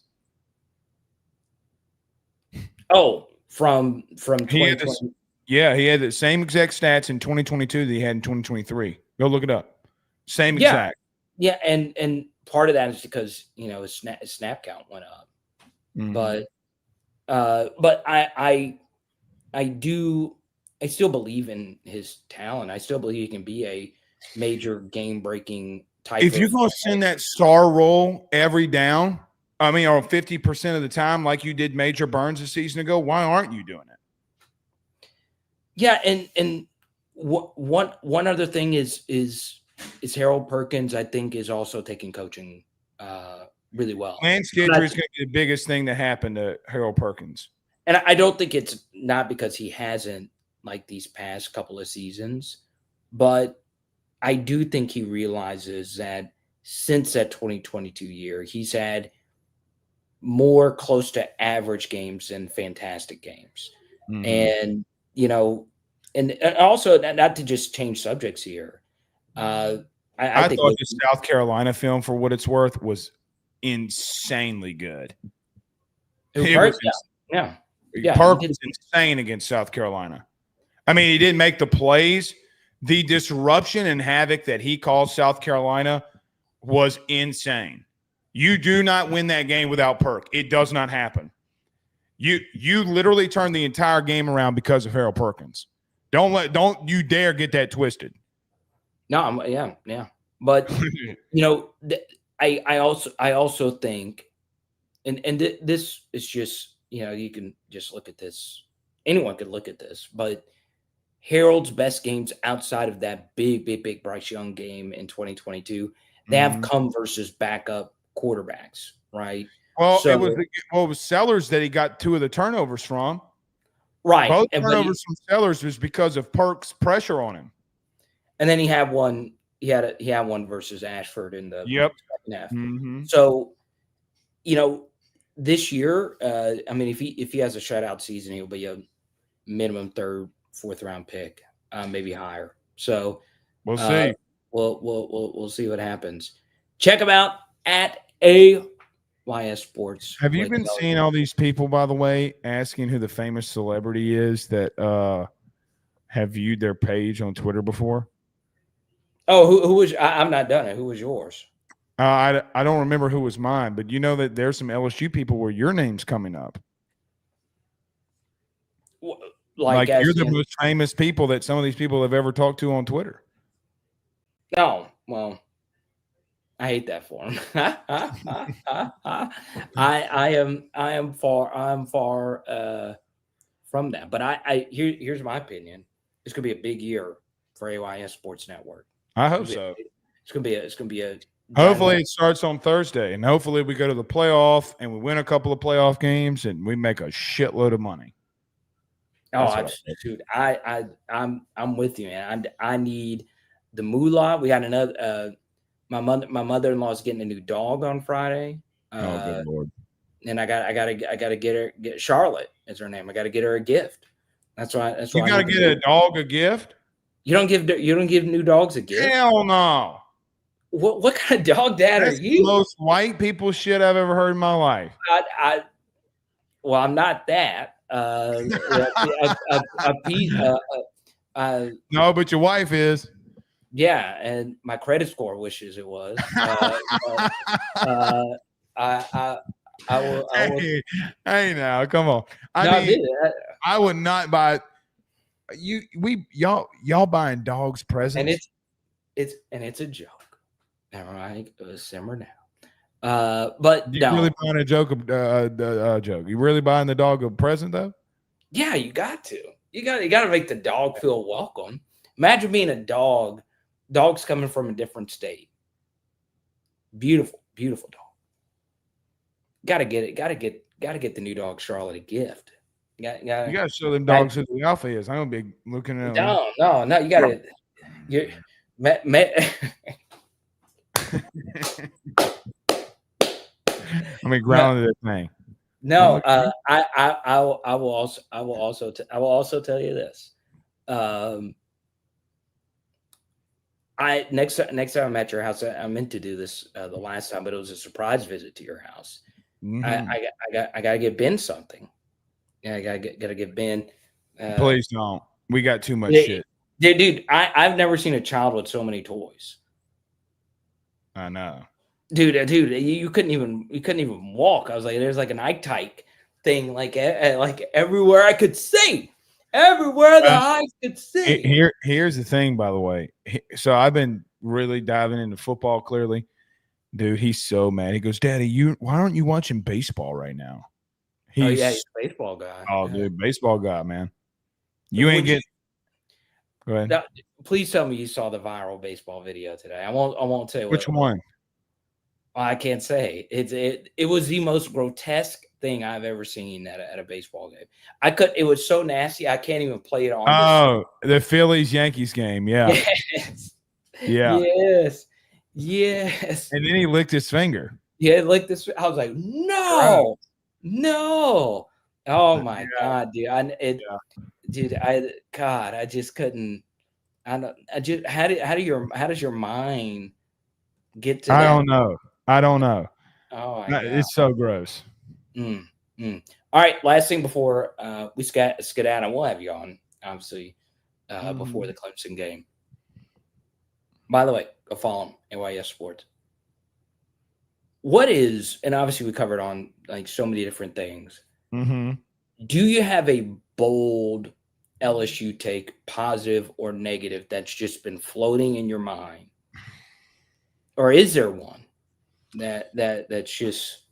Oh, from 2020. He had the same exact stats in 2022 that he had in 2023. Go look it up. Same exact. Yeah, and part of that is because his snap count went up. But I still believe in his talent. I still believe he can be a major game breaking type. If you're gonna send that star role every down, or 50% of the time, like you did Major Burns a season ago, why aren't you doing it? Yeah, and one other thing is Harold Perkins, I think, is also taking coaching really well. Lance Skidry is going to be the biggest thing that happened to Harold Perkins. And I don't think it's not because he hasn't, like, these past couple of seasons, but I do think he realizes that since that 2022 year, he's had more close to average games than fantastic games. And, and also, not to just change subjects here, I think thought the South Carolina film, for what it's worth, was insanely good. Yeah. Park was insane against South Carolina. He didn't make the plays. The disruption and havoc that he caused South Carolina was insane. You do not win that game without Perk. It does not happen. You literally turn the entire game around because of Harold Perkins. Don't you dare get that twisted. No, yeah. But I also think, and this is just, you can just look at this. Anyone could look at this, but Harold's best games outside of that big Bryce Young game in 2022, they have come versus backup quarterbacks, right? Well, So it was Sellers that he got 2 of the turnovers from. right, Both but turnovers from Sellers was because of Perk's pressure on him. and then he had one. He had one versus Ashford in the second half. Mm-hmm. So, this year, I mean, if he has a shutout season, he'll be a minimum 3rd, 4th round pick, maybe higher. So We'll see. We'll see what happens. Check him out at AYS Sports. Have you been seeing all these people, by the way, asking who the famous celebrity is that have viewed their page on Twitter before? Oh, who was? I'm not done it. Who was yours? I don't remember who was mine, but you know that there's some LSU people where your name's coming up. Like you're the most famous people that some of these people have ever talked to on Twitter. No, well, I hate that for him. I am far from that. But here's my opinion. It's gonna be a big year for AYS Sports Network. I hope so. It's gonna be a hopefully it starts on Thursday, and hopefully we go to the playoff and we win a couple of playoff games and we make a shitload of money. Dude, I'm with you, man. I need the moolah. We got another. My mother-in-law is getting a new dog on Friday. Good Lord! And I gotta get Charlotte is her name. I gotta get her a gift. That's why. You gotta get a dog a gift. You don't give new dogs a gift. Hell no. What kind of dog dad are you? The most white people shit I've ever heard in my life. Well, I'm not that. No, but your wife is. Yeah, and my credit score wishes it was. I will. Hey, now, come on. I would not buy. Y'all buying dogs presents, and it's a joke. All right, simmer now. But you really buying a joke? Joke? You really buying the dog a present though? Yeah, you got to. You got to make the dog feel welcome. Imagine being a dog. Dog's coming from a different state. Beautiful, beautiful dog. Got to get it. Got to get the new dog Charlotte a gift. You got to show them dogs who the alpha is. I'm gonna be looking at them. No. You got to. You. Let me ground this thing. No, I will also tell you this. Next time I'm at your house, I meant to do this the last time, but it was a surprise visit to your house. Mm-hmm. I gotta give Ben something. Yeah, I gotta give Ben. Please don't. We got too much shit. Dude, I've never seen a child with so many toys. I know. Dude, you couldn't even walk. I was like, there's like an Ike Tyke thing, like everywhere I could see. Everywhere the eyes could see. Here's the thing, by the way. So I've been really diving into football. Clearly, dude, he's so mad. He goes, "Daddy, why aren't you watching baseball right now?" He's a baseball guy. Oh, yeah. Dude, baseball guy, man. You ain't getting. Go ahead. Now, please tell me you saw the viral baseball video today. I won't say which one. I can't say. It was the most grotesque thing I've ever seen at a baseball game. It was so nasty. I can't even play it on. Oh, the Phillies-Yankees game. Yeah. Yes. Yeah. Yes. And then he licked his finger. Yeah, licked this. I was like, no. Oh my God, dude. I just couldn't. How does your mind get to? I don't know. Oh, it's so gross. All right. Last thing before we skedaddle, we'll have you on, obviously, before the Clemson game. By the way, go follow him, AYS Sports. What is, and obviously we covered on like so many different things. Mm-hmm. Do you have a bold LSU take, positive or negative, that's just been floating in your mind? Or is there one that's just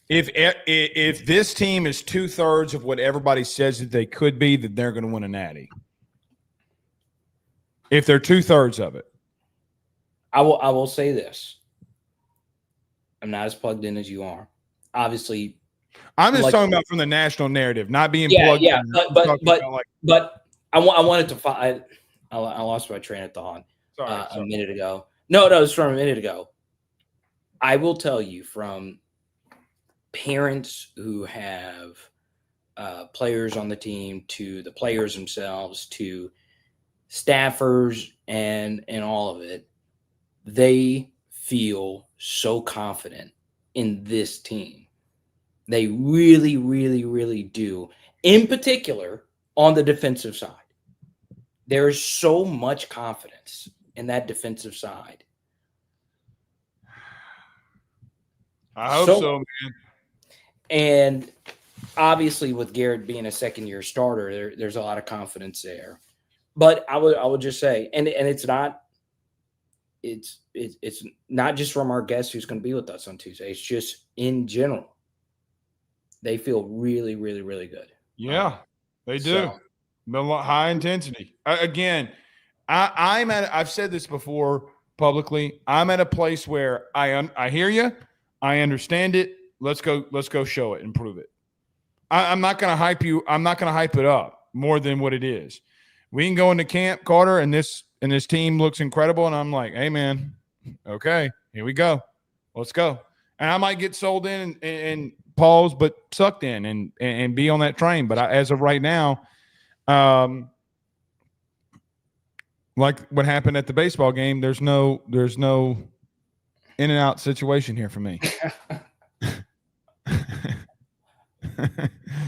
if this team is 2/3 of what everybody says that they could be, then they're going to win a natty. If they're 2/3 of it, I will say this. I'm not as plugged in as you are. Obviously, I'm just like, talking about from the national narrative, not being yeah, plugged yeah, in. I'm talking about like, but I wanted to find. I lost my train of thought sorry. a minute ago. No, it was from a minute ago. I will tell you from parents who have players on the team to the players themselves to staffers and all of it, they feel so confident in this team. They really, really, really do. In particular, on the defensive side, there is so much confidence in that defensive side. I hope so, man. And obviously, with Garrett being a second-year starter, there's a lot of confidence there. But I would just say, and it's not just from our guest who's going to be with us on Tuesday. It's just in general. They feel really, really, really good. Yeah, they do. High intensity. Again, I've said this before publicly. I'm at a place where I hear you. I understand it. Let's go show it and prove it. I'm not going to hype you. I'm not going to hype it up more than what it is. We can go into camp, Carter, and this team looks incredible. And I'm like, hey, man, okay, here we go. Let's go. And I might get sold in and pause, but sucked in and be on that train. But as of right now, like what happened at the baseball game, there's no in and out situation here for me.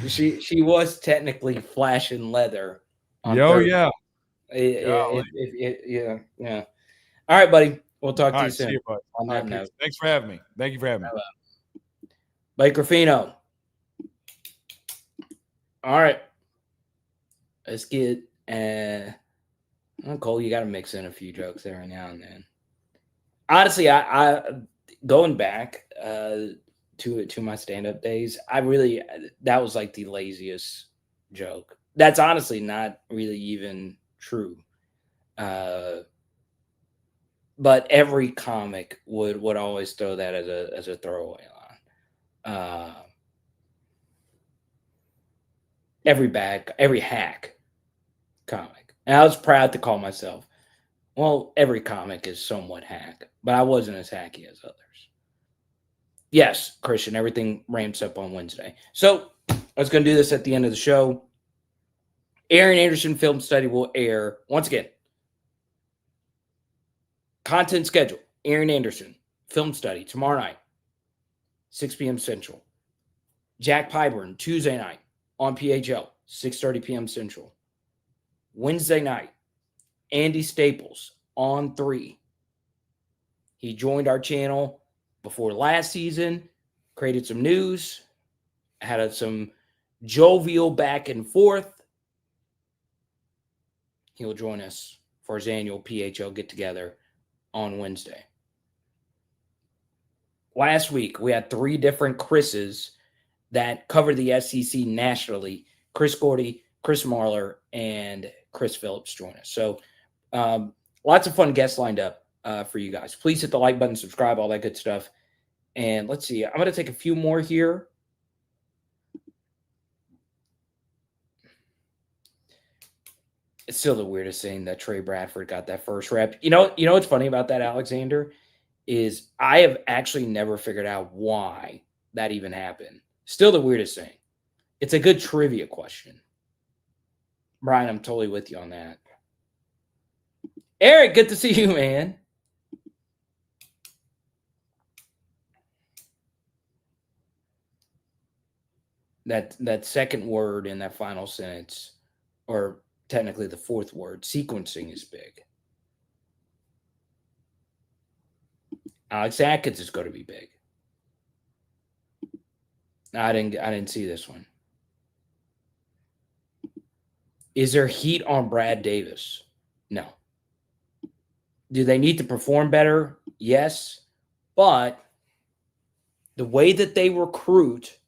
She was technically flashing leather. Yeah. Yeah. All right, buddy. We'll talk to you soon. See you, buddy. On that note. Thanks for having me. Thank you for having me. Blake Ruffino. All right. Let's get Cole, you got to mix in a few jokes every now and then. Honestly, I going back to my stand-up days, that was like the laziest joke. That's honestly not really even true. But every comic would always throw that as a throwaway line. Every hack comic. And I was proud to call myself, well, every comic is somewhat hack, but I wasn't as hacky as others. Yes, Christian, everything ramps up on Wednesday. So I was going to do this at the end of the show. Aaron Anderson Film Study will air once again. Content schedule. Aaron Anderson Film Study tomorrow night, 6 p.m. Central. Jack Pyburn Tuesday night on PHL, 6:30 p.m. Central. Wednesday night, Andy Staples on 3. He joined our channel before last season, created some news, had some jovial back and forth. He'll join us for his annual PHL get-together on Wednesday. Last week, we had 3 different Chris's that covered the SEC nationally. Chris Gordy, Chris Marler, and Chris Phillips join us. So lots of fun guests lined up for you guys. Please hit the like button, subscribe, all that good stuff. And let's see. I'm going to take a few more here. It's still the weirdest thing that Trey Bradford got that first rep. You know what's funny about that, Alexander, is I have actually never figured out why that even happened. Still the weirdest thing. It's a good trivia question. Brian, I'm totally with you on that. Eric, good to see you, man. That second word in that final sentence, or technically the fourth word, sequencing is big. Alex Atkins is going to be big. I didn't see this one. Is there heat on Brad Davis? No. Do they need to perform better? Yes. But the way that they recruit,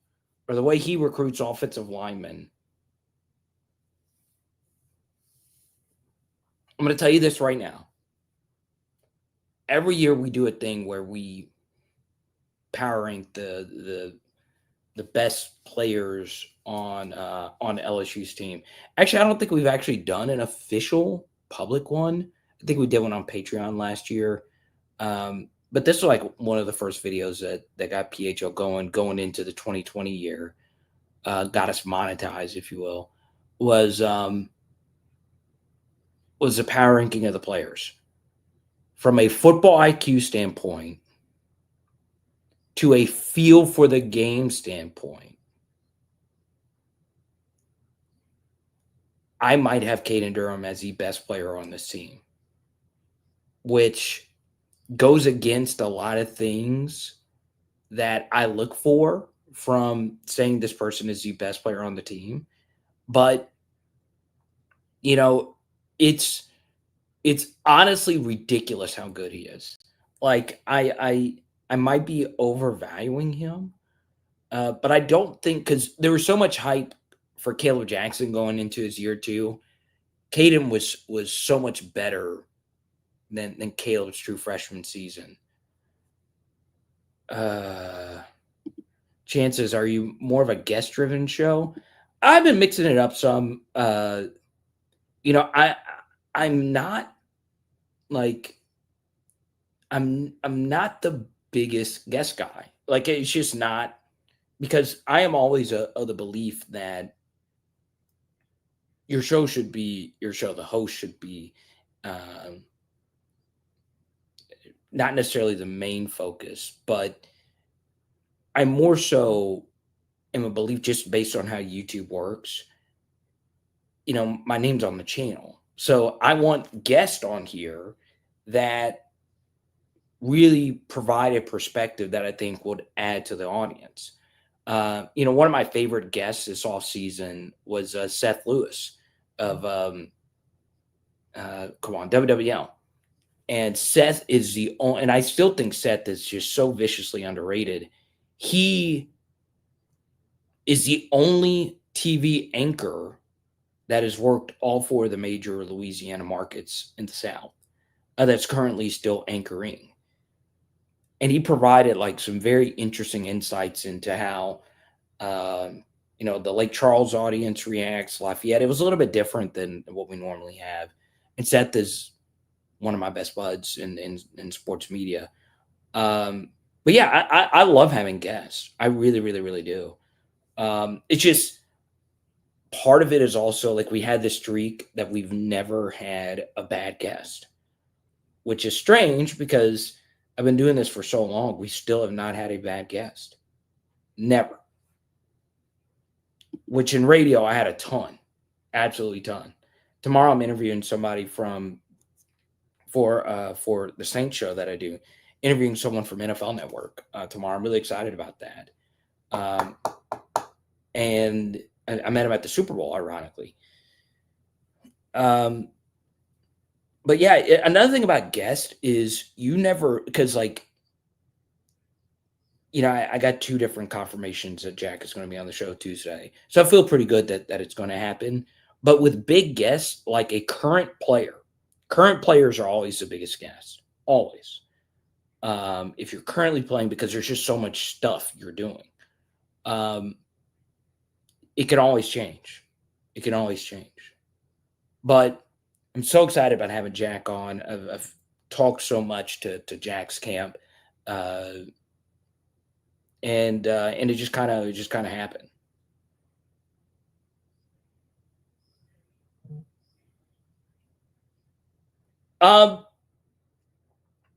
or the way he recruits offensive linemen, I'm going to tell you this right now. every year we do a thing where we power rank the best players on LSU's team. Actually, I don't think we've actually done an official public one. I think we did one on Patreon last year. But this was like one of the first videos that got PHL going into the 2020 year, got us monetized, if you will, was the power ranking of the players from a football IQ standpoint to a feel for the game standpoint. I might have Caden Durham as the best player on this team, which goes against a lot of things that I look for from saying this person is the best player on the team. But, you know, it's honestly ridiculous how good he is. Like, I might be overvaluing him, but I don't think, because there was so much hype for Caleb Jackson going into his year 2. Caden was so much better than Caleb's true freshman season. Chances, are you more of a guest-driven show? I've been mixing it up some. You know, I'm not like I'm not the biggest guest guy. Like, it's just not, because I am always of the belief that your show should be your show. The host should be not necessarily the main focus, but I more so am a belief, just based on how YouTube works. You know, my name's on the channel, so I want guests on here that really provide a perspective that I think would add to the audience. You know, one of my favorite guests this offseason was Seth Lewis of WWL. And Seth is the only, and I still think Seth is just so viciously underrated. He is the only TV anchor that has worked all 4 of the major Louisiana markets in the South that's currently still anchoring. And he provided like some very interesting insights into how, you know, the Lake Charles audience reacts, Lafayette. It was a little bit different than what we normally have. And Seth is one of my best buds in sports media. But yeah, I love having guests. I really, really, really do. It's just, part of it is also like we had this streak that we've never had a bad guest, which is strange because I've been doing this for so long. We still have not had a bad guest. Never. Which in radio, I had a ton. Absolutely ton. Tomorrow I'm interviewing somebody for the Saints show that I do, interviewing someone from NFL Network tomorrow. I'm really excited about that. And I met him at the Super Bowl, ironically. But yeah, another thing about guests is you never, because like, you know, I got 2 different confirmations that Jack is going to be on the show Tuesday. So I feel pretty good that it's going to happen. But with big guests, like a current players are always the biggest guest. Always. If you're currently playing, because there's just so much stuff you're doing. It can always change. It can always change. But I'm so excited about having Jack on. I've talked so much to Jack's camp. And it just kind of happened.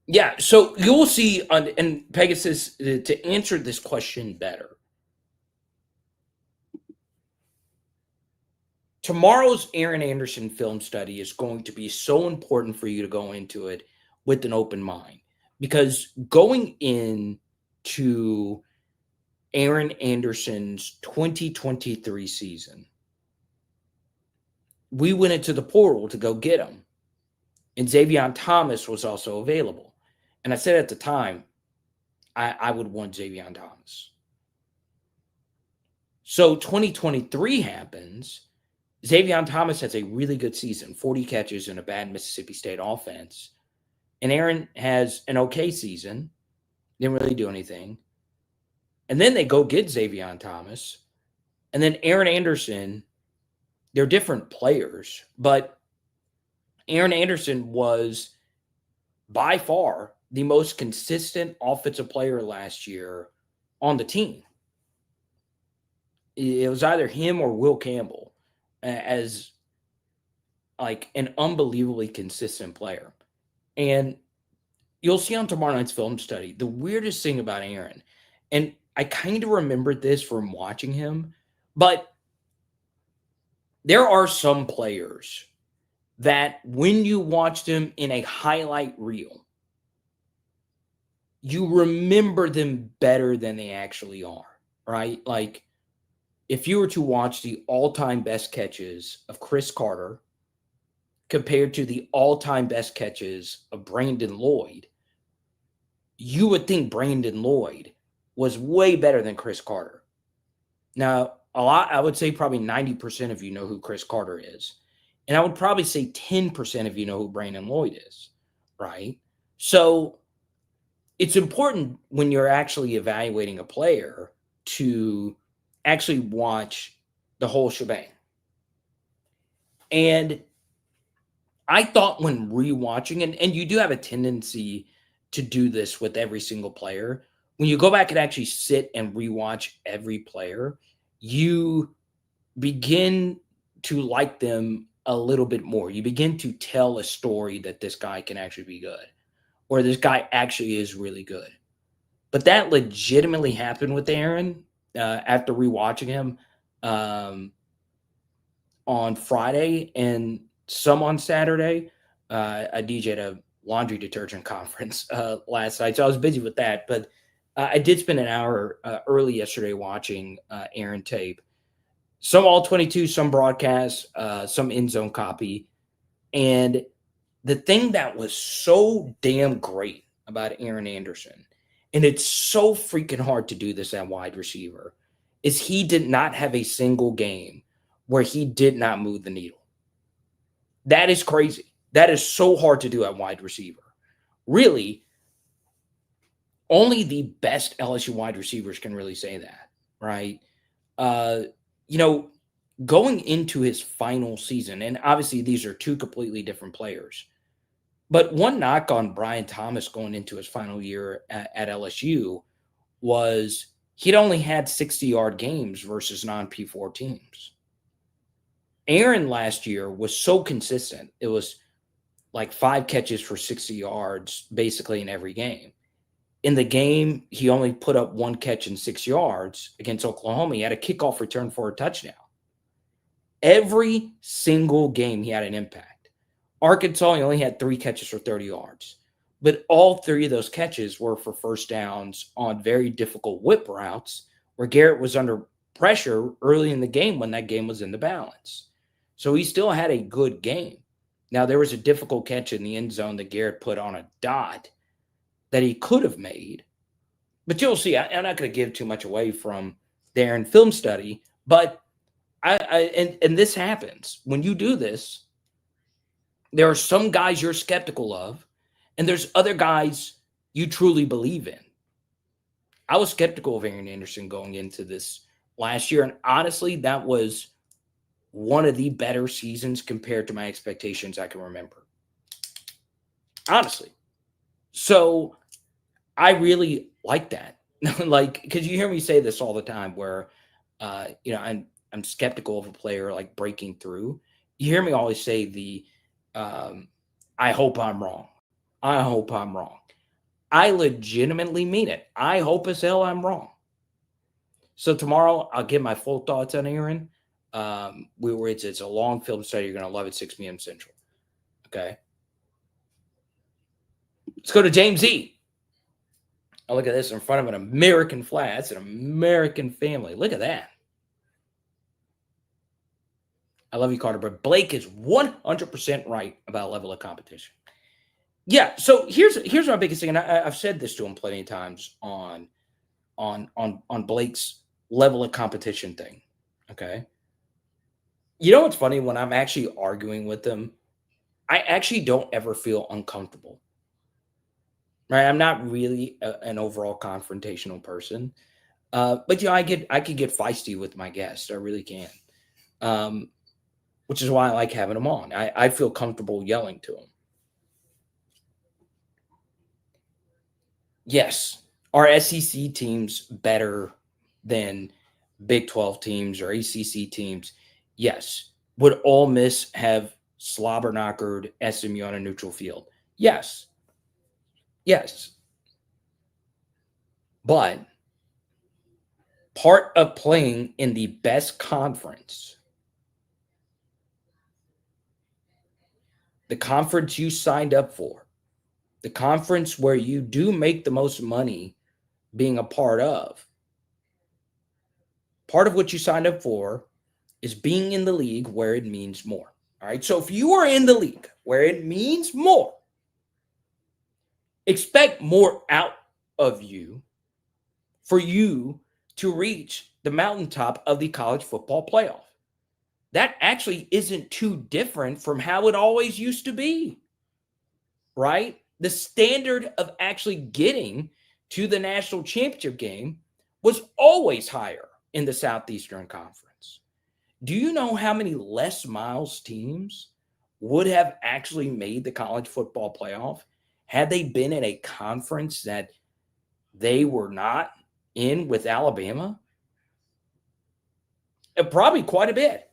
Yeah, so you'll see and Pegasus, to answer this question better. Tomorrow's Aaron Anderson film study is going to be so important for you to go into it with an open mind, because going into Aaron Anderson's 2023 season, we went into the portal to go get him, and Xavier Thomas was also available. And I said at the time, I would want Xavier Thomas. So 2023 happens. Xavier Thomas has a really good season, 40 catches in a bad Mississippi State offense. and Aaron has an okay season, didn't really do anything. And then they go get Xavier Thomas, and then Aaron Anderson. They're different players, but Aaron Anderson was by far the most consistent offensive player last year on the team. It was either him or Will Campbell as like an unbelievably consistent player. And you'll see on tomorrow night's film study, the weirdest thing about Aaron, and I kind of remembered this from watching him, but there are some players that when you watch them in a highlight reel, you remember them better than they actually are, right? Like if you were to watch the all-time best catches of Chris Carter compared to the all-time best catches of Brandon Lloyd, you would think Brandon Lloyd was way better than Chris Carter. Now, I would say probably 90% of you know who Chris Carter is. And I would probably say 10% of you know who Brandon Lloyd is, right? So it's important when you're actually evaluating a player to actually watch the whole shebang. And I thought when rewatching, and you do have a tendency to do this with every single player, when you go back and actually sit and rewatch every player, you begin to like them a little bit more. You begin to tell a story that this guy can actually be good, or this guy actually is really good. But that legitimately happened with Aaron after rewatching him on Friday and some on Saturday. I DJ'd a laundry detergent conference last night, so I was busy with that. But I did spend an hour early yesterday watching Aaron tape. Some all 22, some broadcasts, some end zone copy. And the thing that was so damn great about Aaron Anderson, and it's so freaking hard to do this at wide receiver, is he did not have a single game where he did not move the needle. That is crazy. That is so hard to do at wide receiver. Really, only the best LSU wide receivers can really say that, right? Going into his final season, and obviously these are two completely different players, but one knock on Brian Thomas going into his final year at LSU was he'd only had 60-yard games versus non-P4 teams. Aaron last year was so consistent. It was like 5 catches for 60 yards basically in every game. In the game, he only put up 1 catch and 6 yards against Oklahoma. He had a kickoff return for a touchdown. Every single game, he had an impact. Arkansas, he only had 3 catches for 30 yards. But all 3 of those catches were for first downs on very difficult whip routes where Garrett was under pressure early in the game when that game was in the balance. So he still had a good game. Now, there was a difficult catch in the end zone that Garrett put on a dot that he could have made. But you'll see, I'm not going to give too much away from the Aaron film study, but and this happens. When you do this, there are some guys you're skeptical of, and there's other guys you truly believe in. I was skeptical of Aaron Anderson going into this last year, and honestly, that was one of the better seasons compared to my expectations I can remember. Honestly. So I really like that. Like, because you hear me say this all the time where, I'm skeptical of a player like breaking through. You hear me always say I hope I'm wrong. I hope I'm wrong. I legitimately mean it. I hope as hell I'm wrong. So tomorrow I'll give my full thoughts on Aaron. It's a long film study. You're going to love it, 6 p.m. Central. Okay. Let's go to James E. Oh, look at this in front of an American flag. That's an American family. Look at that. I love you, Carter, but Blake is 100% right about level of competition. Yeah, so here's my biggest thing, and I've said this to him plenty of times on Blake's level of competition thing. Okay. You know what's funny? When I'm actually arguing with them, I actually don't ever feel uncomfortable. right? I'm not really an overall confrontational person. But I could get feisty with my guests. I really can. Which is why I like having them on. I feel comfortable yelling to them. Yes, are SEC teams better than Big 12 teams or ACC teams? Yes. Would Ole Miss have slobber knockered SMU on a neutral field? Yes. Yes. But part of playing in the best conference, the conference you signed up for, the conference where you do make the most money being a part of, part of what you signed up for is being in the league where it means more. All right. So if you are in the league where it means more, expect more out of you for you to reach the mountaintop of the college football playoff. That actually isn't too different from how it always used to be, right? The standard of actually getting to the national championship game was always higher in the Southeastern Conference. Do you know how many less miles teams would have actually made the college football playoff had they been in a conference that they were not in with Alabama? Probably quite a bit,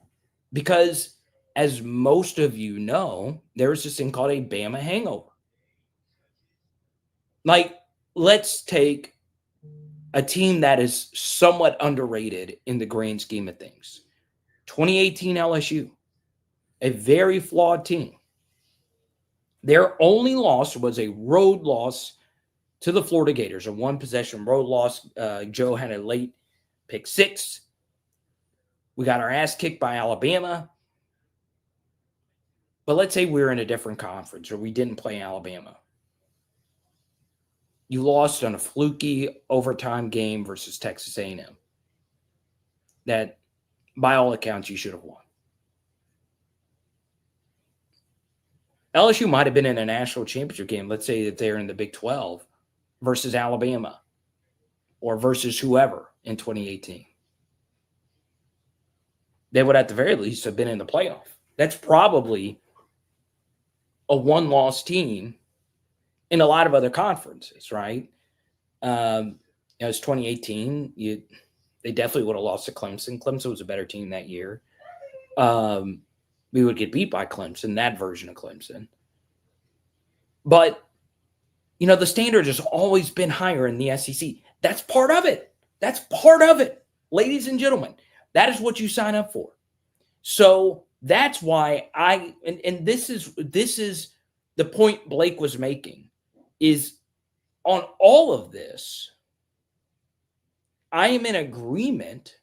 because as most of you know, there's this thing called a Bama hangover. Like, let's take a team that is somewhat underrated in the grand scheme of things. 2018 LSU, a very flawed team. Their only loss was a road loss to the Florida Gators, a one-possession road loss. Joe had a late pick six. We got our ass kicked by Alabama. But let's say we're in a different conference or we didn't play Alabama. You lost on a fluky overtime game versus Texas A&M that, by all accounts, you should have won. LSU might have been in a national championship game. Let's say that they're in the Big 12 versus Alabama or versus whoever in 2018. They would at the very least have been in the playoff. That's probably a one-loss team in a lot of other conferences, right? It was 2018. They definitely would have lost to Clemson. Clemson was a better team that year. We would get beat by Clemson, that version of Clemson. But, the standard has always been higher in the SEC. That's part of it. That's part of it, ladies and gentlemen. That is what you sign up for. So that's why and this is the point Blake was making, is on all of this, I am in agreement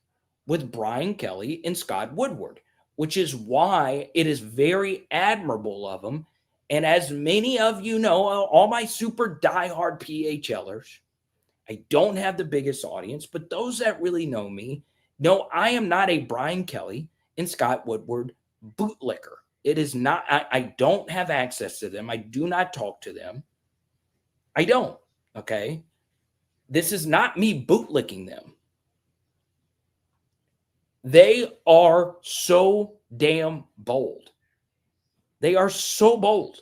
with Brian Kelly and Scott Woodward, which is why it is very admirable of them. And as many of you know, all my super diehard PHLers, I don't have the biggest audience, but those that really know me know I am not a Brian Kelly and Scott Woodward bootlicker. It is not, I don't have access to them. I do not talk to them. I don't, okay? This is not me bootlicking them. They are so damn bold. They are so bold.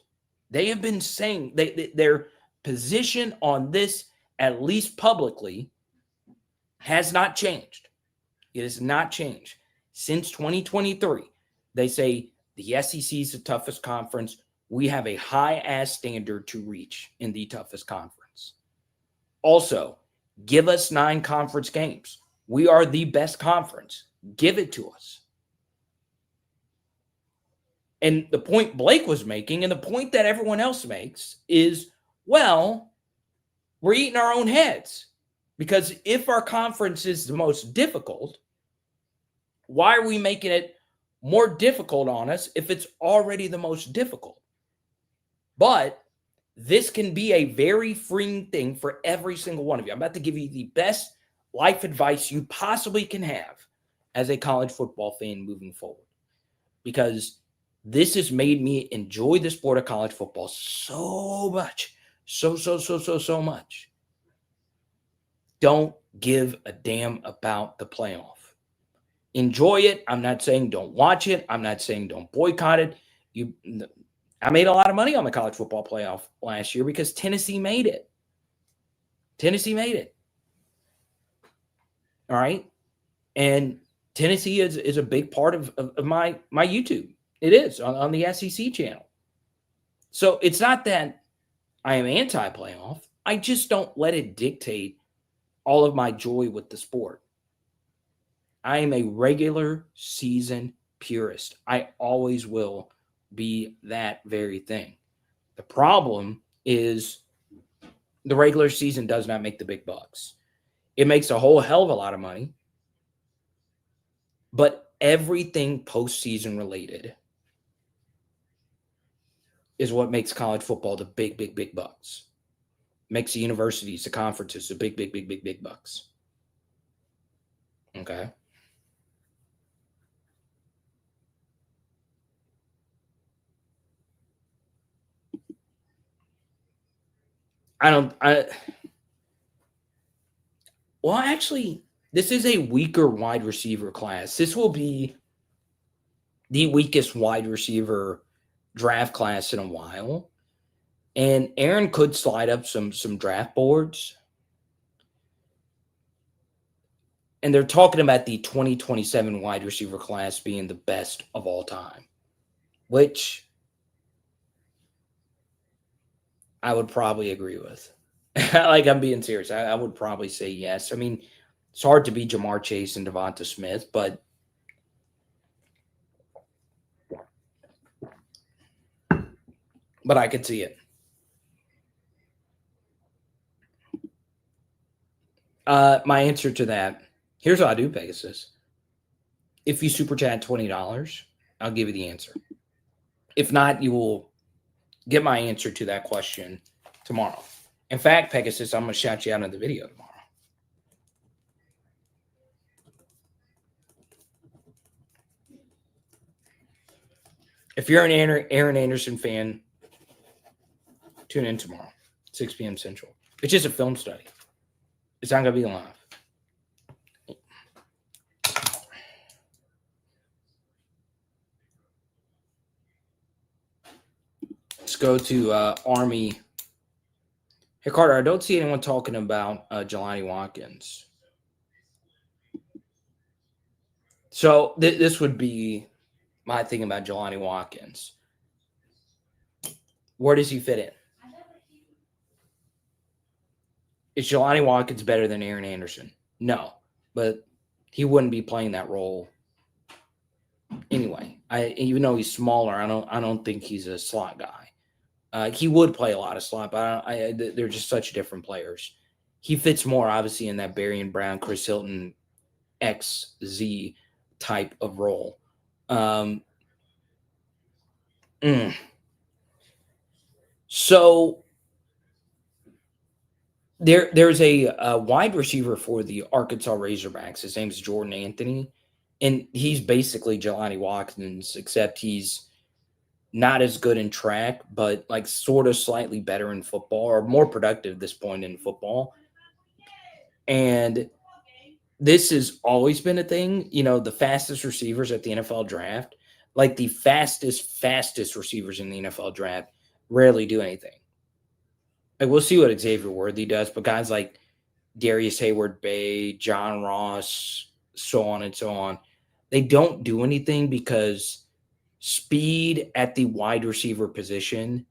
They have been saying their position on this, at least publicly, has not changed. It has not changed. Since 2023, they say the SEC is the toughest conference. We have a high-ass standard to reach in the toughest conference. Also, give us 9 conference games. We are the best conference. Give it to us. And the point Blake was making, and the point that everyone else makes, is, well, we're eating our own heads. Because if our conference is the most difficult, why are we making it more difficult on us if it's already the most difficult? But this can be a very freeing thing for every single one of you. I'm about to give you the best life advice you possibly can have as a college football fan moving forward, because this has made me enjoy the sport of college football so much, so much. Don't give a damn about the playoff. Enjoy it. I'm not saying don't watch it. I'm not saying don't boycott it. I made a lot of money on the college football playoff last year because Tennessee made it. Tennessee made it. All right. And Tennessee is a big part of my YouTube. It is on the SEC channel. So it's not that I am anti-playoff. I just don't let it dictate all of my joy with the sport. I am a regular season purist. I always will be that very thing. The problem is the regular season does not make the big bucks. It makes a whole hell of a lot of money, but everything postseason related is what makes college football the big bucks. Makes the universities, the conferences, the big bucks. Okay. Well, actually, this is a weaker wide receiver class. This will be the weakest wide receiver draft class in a while. And Aaron could slide up some draft boards. And they're talking about the 2027 wide receiver class being the best of all time, which I would probably agree with. Like, I'm being serious. I would probably say yes. I mean, it's hard to beat Jamar Chase and Devonta Smith, but I could see it. My answer to that, here's what I do, Pegasus. If you super chat $20, I'll give you the answer. If not, you will get my answer to that question tomorrow. In fact, Pegasus, I'm going to shout you out in the video tomorrow. If you're an Aaron Anderson fan, tune in tomorrow, 6 p.m. Central. It's just a film study. It's not going to be live. Let's go to Army. Hey, Carter, I don't see anyone talking about Jelani Watkins. So this would be my thing about Jelani Watkins. Where does he fit in? Is Jelani Watkins better than Aaron Anderson? No, but he wouldn't be playing that role anyway. Even though he's smaller, I don't think he's a slot guy. He would play a lot of slot, but they're just such different players. He fits more, obviously, in that Barian Brown, Chris Hilton, XZ type of role. So there's a wide receiver for the Arkansas Razorbacks. His name is Jordan Anthony, and he's basically Jelani Watkins, except he's not as good in track, but like sort of slightly better in football, or more productive at this point in football. And this has always been a thing. You know, the fastest receivers at the NFL draft, like the fastest receivers in the NFL draft, rarely do anything. Like, we'll see what Xavier Worthy does, but guys like Darius Hayward-Bay, John Ross, so on and so on, they don't do anything because speed at the wide receiver position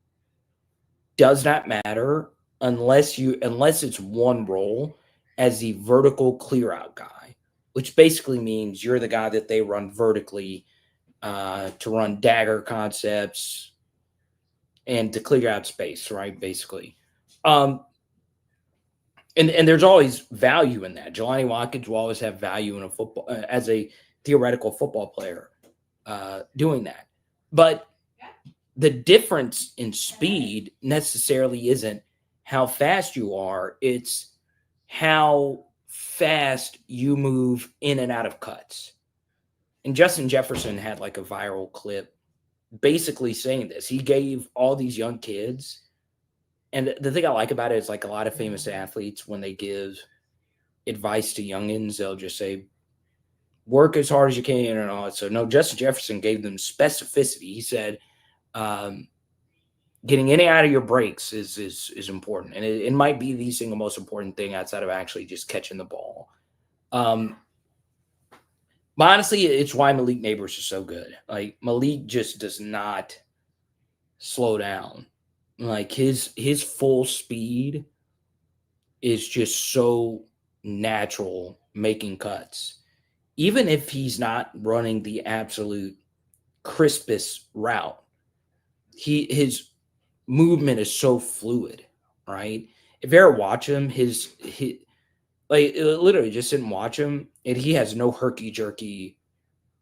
does not matter unless it's one role as the vertical clear out guy, which basically means you're the guy that they run vertically to run dagger concepts and to clear out space, right? Basically. And there's always value in that. Jelani Watkins will always have value in a football as a theoretical football player doing that. But the difference in speed necessarily isn't how fast you are. It's how fast you move in and out of cuts. And Justin Jefferson had like a viral clip basically saying this. He gave all these young kids And the thing I like about it is like a lot of famous athletes, when they give advice to youngins, they'll just say, work as hard as you can and all that. So no, Justin Jefferson gave them specificity. He said, getting in and out of your breaks is important. And it might be the single most important thing outside of actually just catching the ball. But honestly, it's why Malik Neighbors is so good. Like, Malik just does not slow down. Like, his full speed is just so natural, making cuts. Even if he's not running the absolute crispest route, his movement is so fluid, right? If you ever watch him, his like, literally just didn't watch him, and he has no herky jerky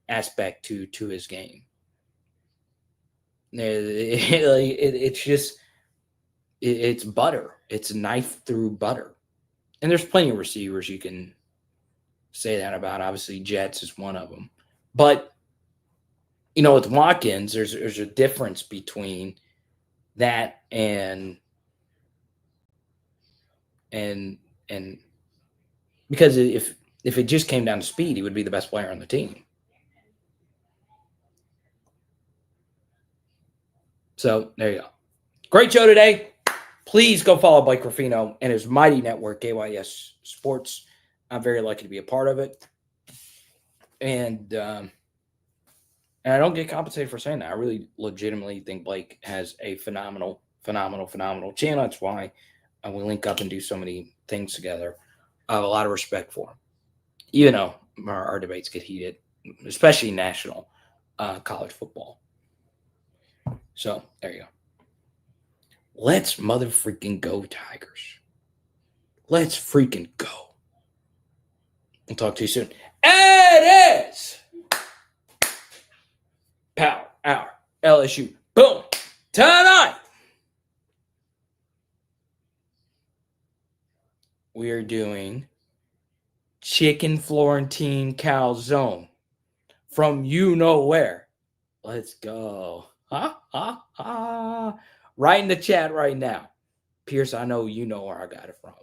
aspect to his game. It's just it's butter. It's knife through butter. And there's plenty of receivers you can say that about. Obviously, Jets is one of them. But, you know, with Watkins, there's a difference between that and because if it just came down to speed, he would be the best player on the team. So there you go. Great show today. Please go follow Blake Ruffino and his mighty network, AYS Sports. I'm very lucky to be a part of it. And I don't get compensated for saying that. I really legitimately think Blake has a phenomenal channel. That's why we link up and do so many things together. I have a lot of respect for him, even though our debates get heated, especially national college football. So there you go. Let's mother freaking go, Tigers. Let's freaking go. I'll talk to you soon. It is Power Hour LSU. Boom. Tonight, we are doing chicken Florentine calzone from you know where. Let's go. Right in the chat right now. Pierce, I know you know where I got it from.